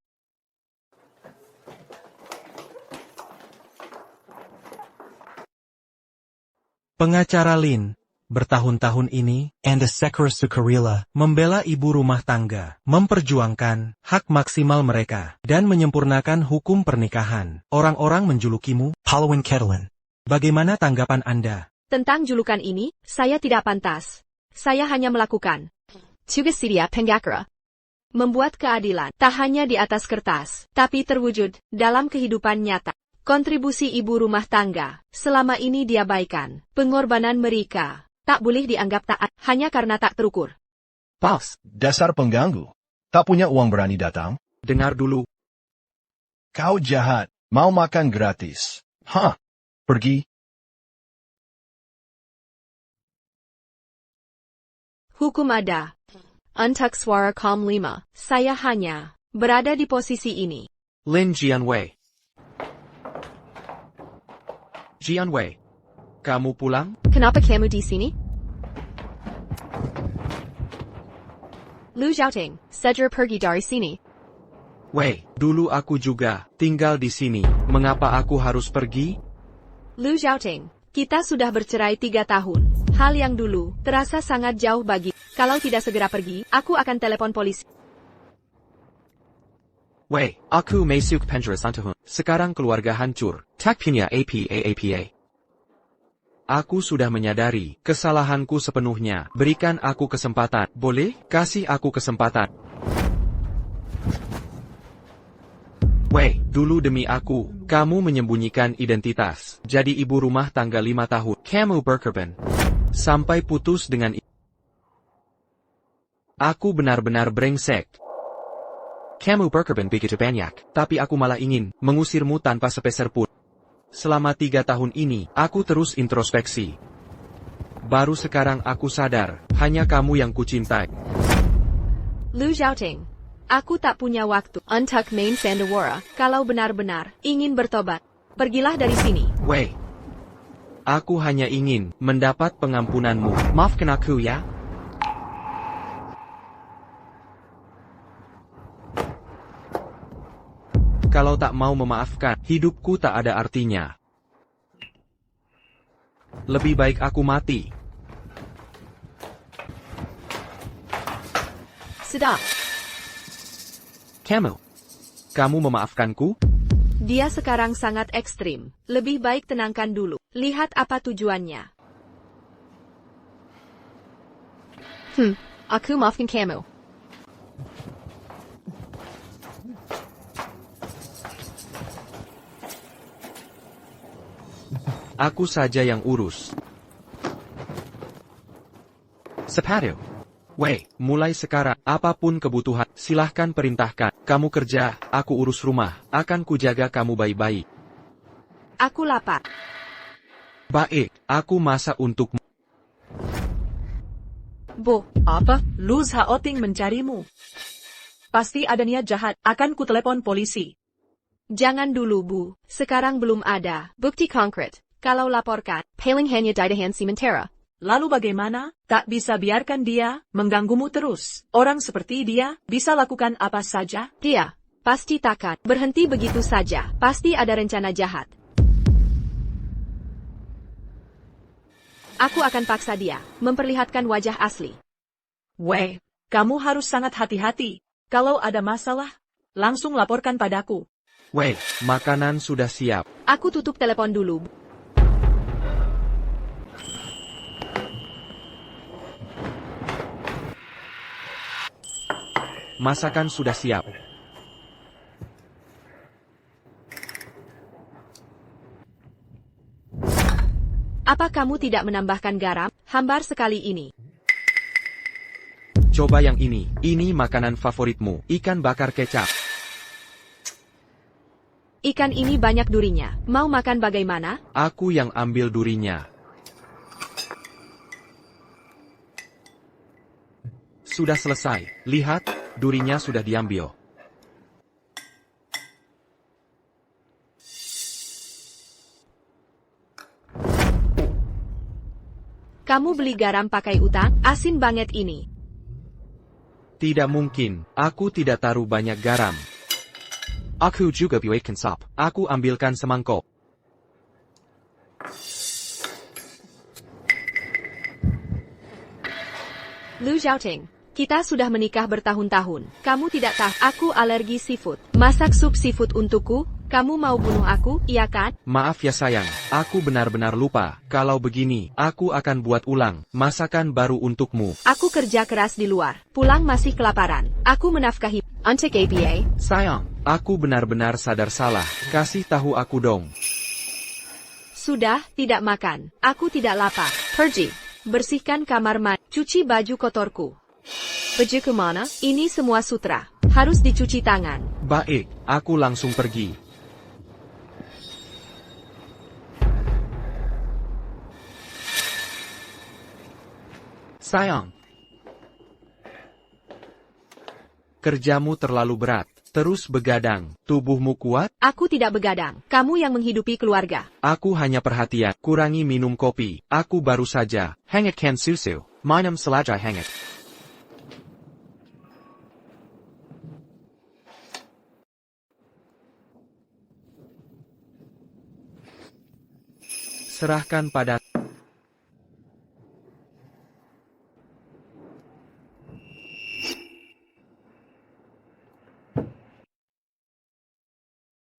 Pengacara Lin, bertahun-tahun ini, and the Sekar Sukarila, membela ibu rumah tangga, memperjuangkan hak maksimal mereka, dan menyempurnakan hukum pernikahan. Orang-orang menjulukimu, Palawin Ketelin. Bagaimana tanggapan Anda? Tentang julukan ini, saya tidak pantas. Saya hanya melakukan tugas Sidia Penggakara. Membuat keadilan, tak hanya di atas kertas, tapi terwujud dalam kehidupan nyata. Kontribusi ibu rumah tangga, selama ini diabaikan. Pengorbanan mereka, tak boleh dianggap taat, hanya karena tak terukur. Paus. Dasar pengganggu. Tak punya uang berani datang? Dengar dulu. Kau jahat. Mau makan gratis. Hah? Pergi. Hukum ada. Untuk suara kaum 5, saya hanya berada di posisi ini. Lin Jian Wei. Jian Wei. Kamu pulang? Kenapa kamu di sini? Lu Zhaoting, segera pergi dari sini. Wei, dulu aku juga tinggal di sini. Mengapa aku harus pergi? Lu Zhaoting, kita sudah bercerai 3 tahun. Hal yang dulu terasa sangat jauh bagi. Kalau tidak segera pergi, aku akan telepon polisi. Wei, aku masuk penjara santahun. Sekarang keluarga hancur. Tak punya apa. Aku sudah menyadari kesalahanku sepenuhnya. Berikan aku kesempatan. Boleh? Kasih aku kesempatan. Wei, dulu demi aku, kamu menyembunyikan identitas. Jadi ibu rumah tangga 5 tahun. Kamu berkorban. Sampai putus dengan aku benar-benar brengsek. Kamu berkorban begitu banyak, tapi aku malah ingin mengusirmu tanpa sepeser pun. Selama 3 tahun ini, aku terus introspeksi. Baru sekarang aku sadar, hanya kamu yang kucintai. Lu Zhaoting, aku tak punya waktu untuk main Sandawara. Kalau benar-benar ingin bertobat, pergilah dari sini. Wei, aku hanya ingin mendapat pengampunanmu. Maafkan aku ya. Kalau tak mau memaafkan, hidupku tak ada artinya. Lebih baik aku mati. Sudah. Kamu memaafkanku? Dia sekarang sangat ekstrim. Lebih baik tenangkan dulu. Lihat apa tujuannya. Aku maafkan kamu. Aku saja yang urus. Sepatu. Wei, mulai sekarang, apapun kebutuhan, silahkan perintahkan. Kamu kerja, aku urus rumah, akan kujaga kamu baik-baik. Aku lapar. Baik, aku masak untukmu. Bo, Apa? Luz Haoting mencarimu. Pasti ada niat jahat. Akan kutelepon polisi. jangan dulu Bu, sekarang belum ada bukti konkret. Kalau laporkan, paling hanya didahan sementara. Lalu bagaimana? Tak bisa biarkan dia mengganggumu terus. Orang seperti dia bisa lakukan apa saja. Dia pasti takkan berhenti begitu saja. Pasti ada rencana jahat. Aku akan paksa dia memperlihatkan wajah asli. Weh, kamu harus sangat hati-hati. Kalau ada masalah, langsung laporkan padaku. Wei, makanan sudah siap. Aku tutup telepon dulu. Masakan sudah siap. Apa kamu tidak menambahkan garam? Hambar sekali ini. Coba yang ini. Ini makanan favoritmu. Ikan bakar kecap. Ikan ini banyak durinya. Mau makan bagaimana? Aku yang ambil durinya. Sudah selesai. Lihat, durinya sudah diambil. Kamu beli garam pakai utang? Asin banget ini. Tidak mungkin. Aku tidak taruh banyak garam. Aku juga buat kensap. Aku ambilkan semangkok. Lu Zhaoting, kita sudah menikah bertahun-tahun. Kamu tidak tahu, aku alergi seafood. Masak sup seafood untukku? Kamu mau bunuh aku, iya kan? Maaf ya sayang, aku benar-benar lupa. Kalau begini, aku akan buat ulang masakan baru untukmu. Aku kerja keras di luar. Pulang masih kelaparan. Aku menafkahi untuk APA. Sayang, aku benar-benar sadar salah. Kasih tahu aku dong. Sudah, tidak makan. Aku tidak lapar. Pergi. Bersihkan kamar mandi. Cuci baju kotorku. Bajuku mana? Ini semua sutra. Harus dicuci tangan. Baik, aku langsung pergi. Sayang. Kerjamu terlalu berat. Terus begadang. Tubuhmu kuat? Aku tidak begadang. Kamu yang menghidupi keluarga. Aku hanya perhatian. Kurangi minum kopi. Aku baru saja hangatkan susu. Minum selajah hangat. Serahkan pada...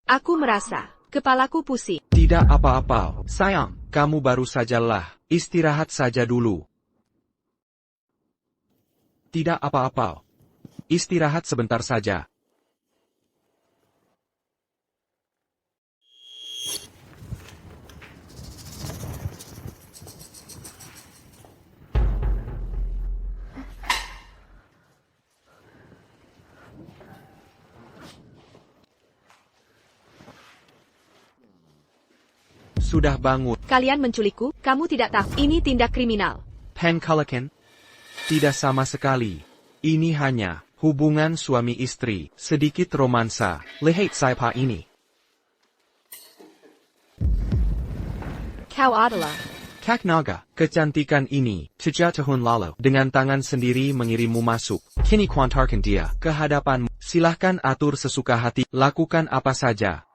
Aku merasa kepalaku pusing. Tidak apa-apa, sayang. Kamu baru sajalah. Istirahat saja dulu. Tidak apa-apa. Istirahat sebentar saja. Sudah bangun. Kalian menculikku? Kamu tidak tahu. Ini tindak kriminal. Penkalakan? Tidak sama sekali. Ini hanya hubungan suami istri. Sedikit romansa. Lihat siapa ini. Kau adalah Kak Naga. Kecantikan ini 3 tahun lalu dengan tangan sendiri mengirimmu masuk. Kini kuantarkan dia ke hadapanmu. Silahkan atur sesuka hati. Lakukan apa saja.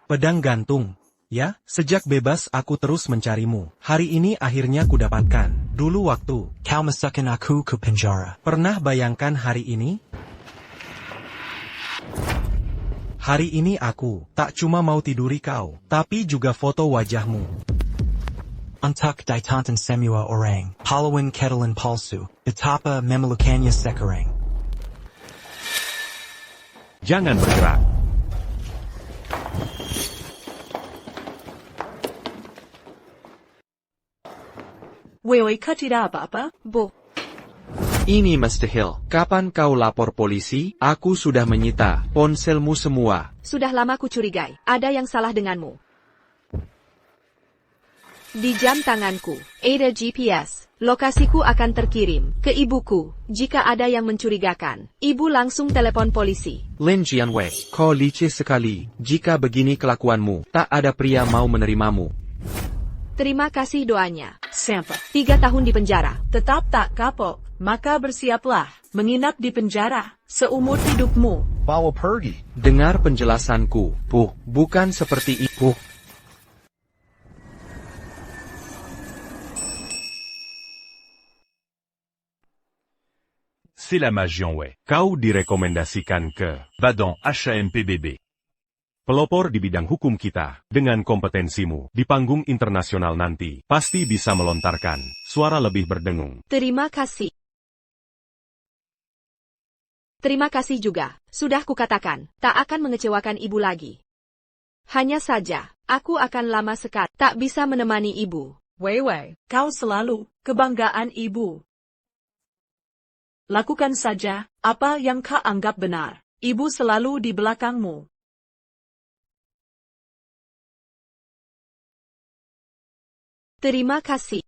Pedang gantung. Ya, sejak bebas aku terus mencarimu. Hari ini akhirnya kudapatkan. Dulu waktu Kau masukkan aku ke penjara. Pernah bayangkan hari ini? Hari ini aku tak cuma mau tiduri kau, tapi juga foto wajahmu. Untuk ditonton semua orang. Pahlawan ketelan palsu. Betapa memelukannya sekarang. Jangan bergerak. Wei, kau tidak apa-apa? Bo. Ini mustahil. Kapan kau lapor polisi? Aku sudah menyita ponselmu semua. Sudah lama ku curigai, ada yang salah denganmu. Di jam tanganku, ada GPS. Lokasiku akan terkirim ke ibuku. Jika ada yang mencurigakan, ibu langsung telepon polisi. Lin Jianwei, kau licik sekali. Jika begini kelakuanmu, tak ada pria mau menerimamu. Terima kasih doanya. Sampai 3 tahun di penjara. tetap tak kapok, maka bersiaplah menginap di penjara seumur hidupmu. Bawa pergi. Dengar penjelasanku, Puh. Bukan seperti itu. C'est la mage Jianwei. Kau direkomendasikan ke Va dans HAMPBB. pelopor di bidang hukum kita. Dengan kompetensimu di panggung internasional nanti, pasti bisa melontarkan suara lebih berdengung. Terima kasih. Terima kasih juga. Sudah kukatakan, tak akan mengecewakan ibu lagi. Hanya saja, aku akan lama sekali tak bisa menemani ibu. Wei, kau selalu kebanggaan ibu. Lakukan saja apa yang kau anggap benar. Ibu selalu di belakangmu. Terima kasih.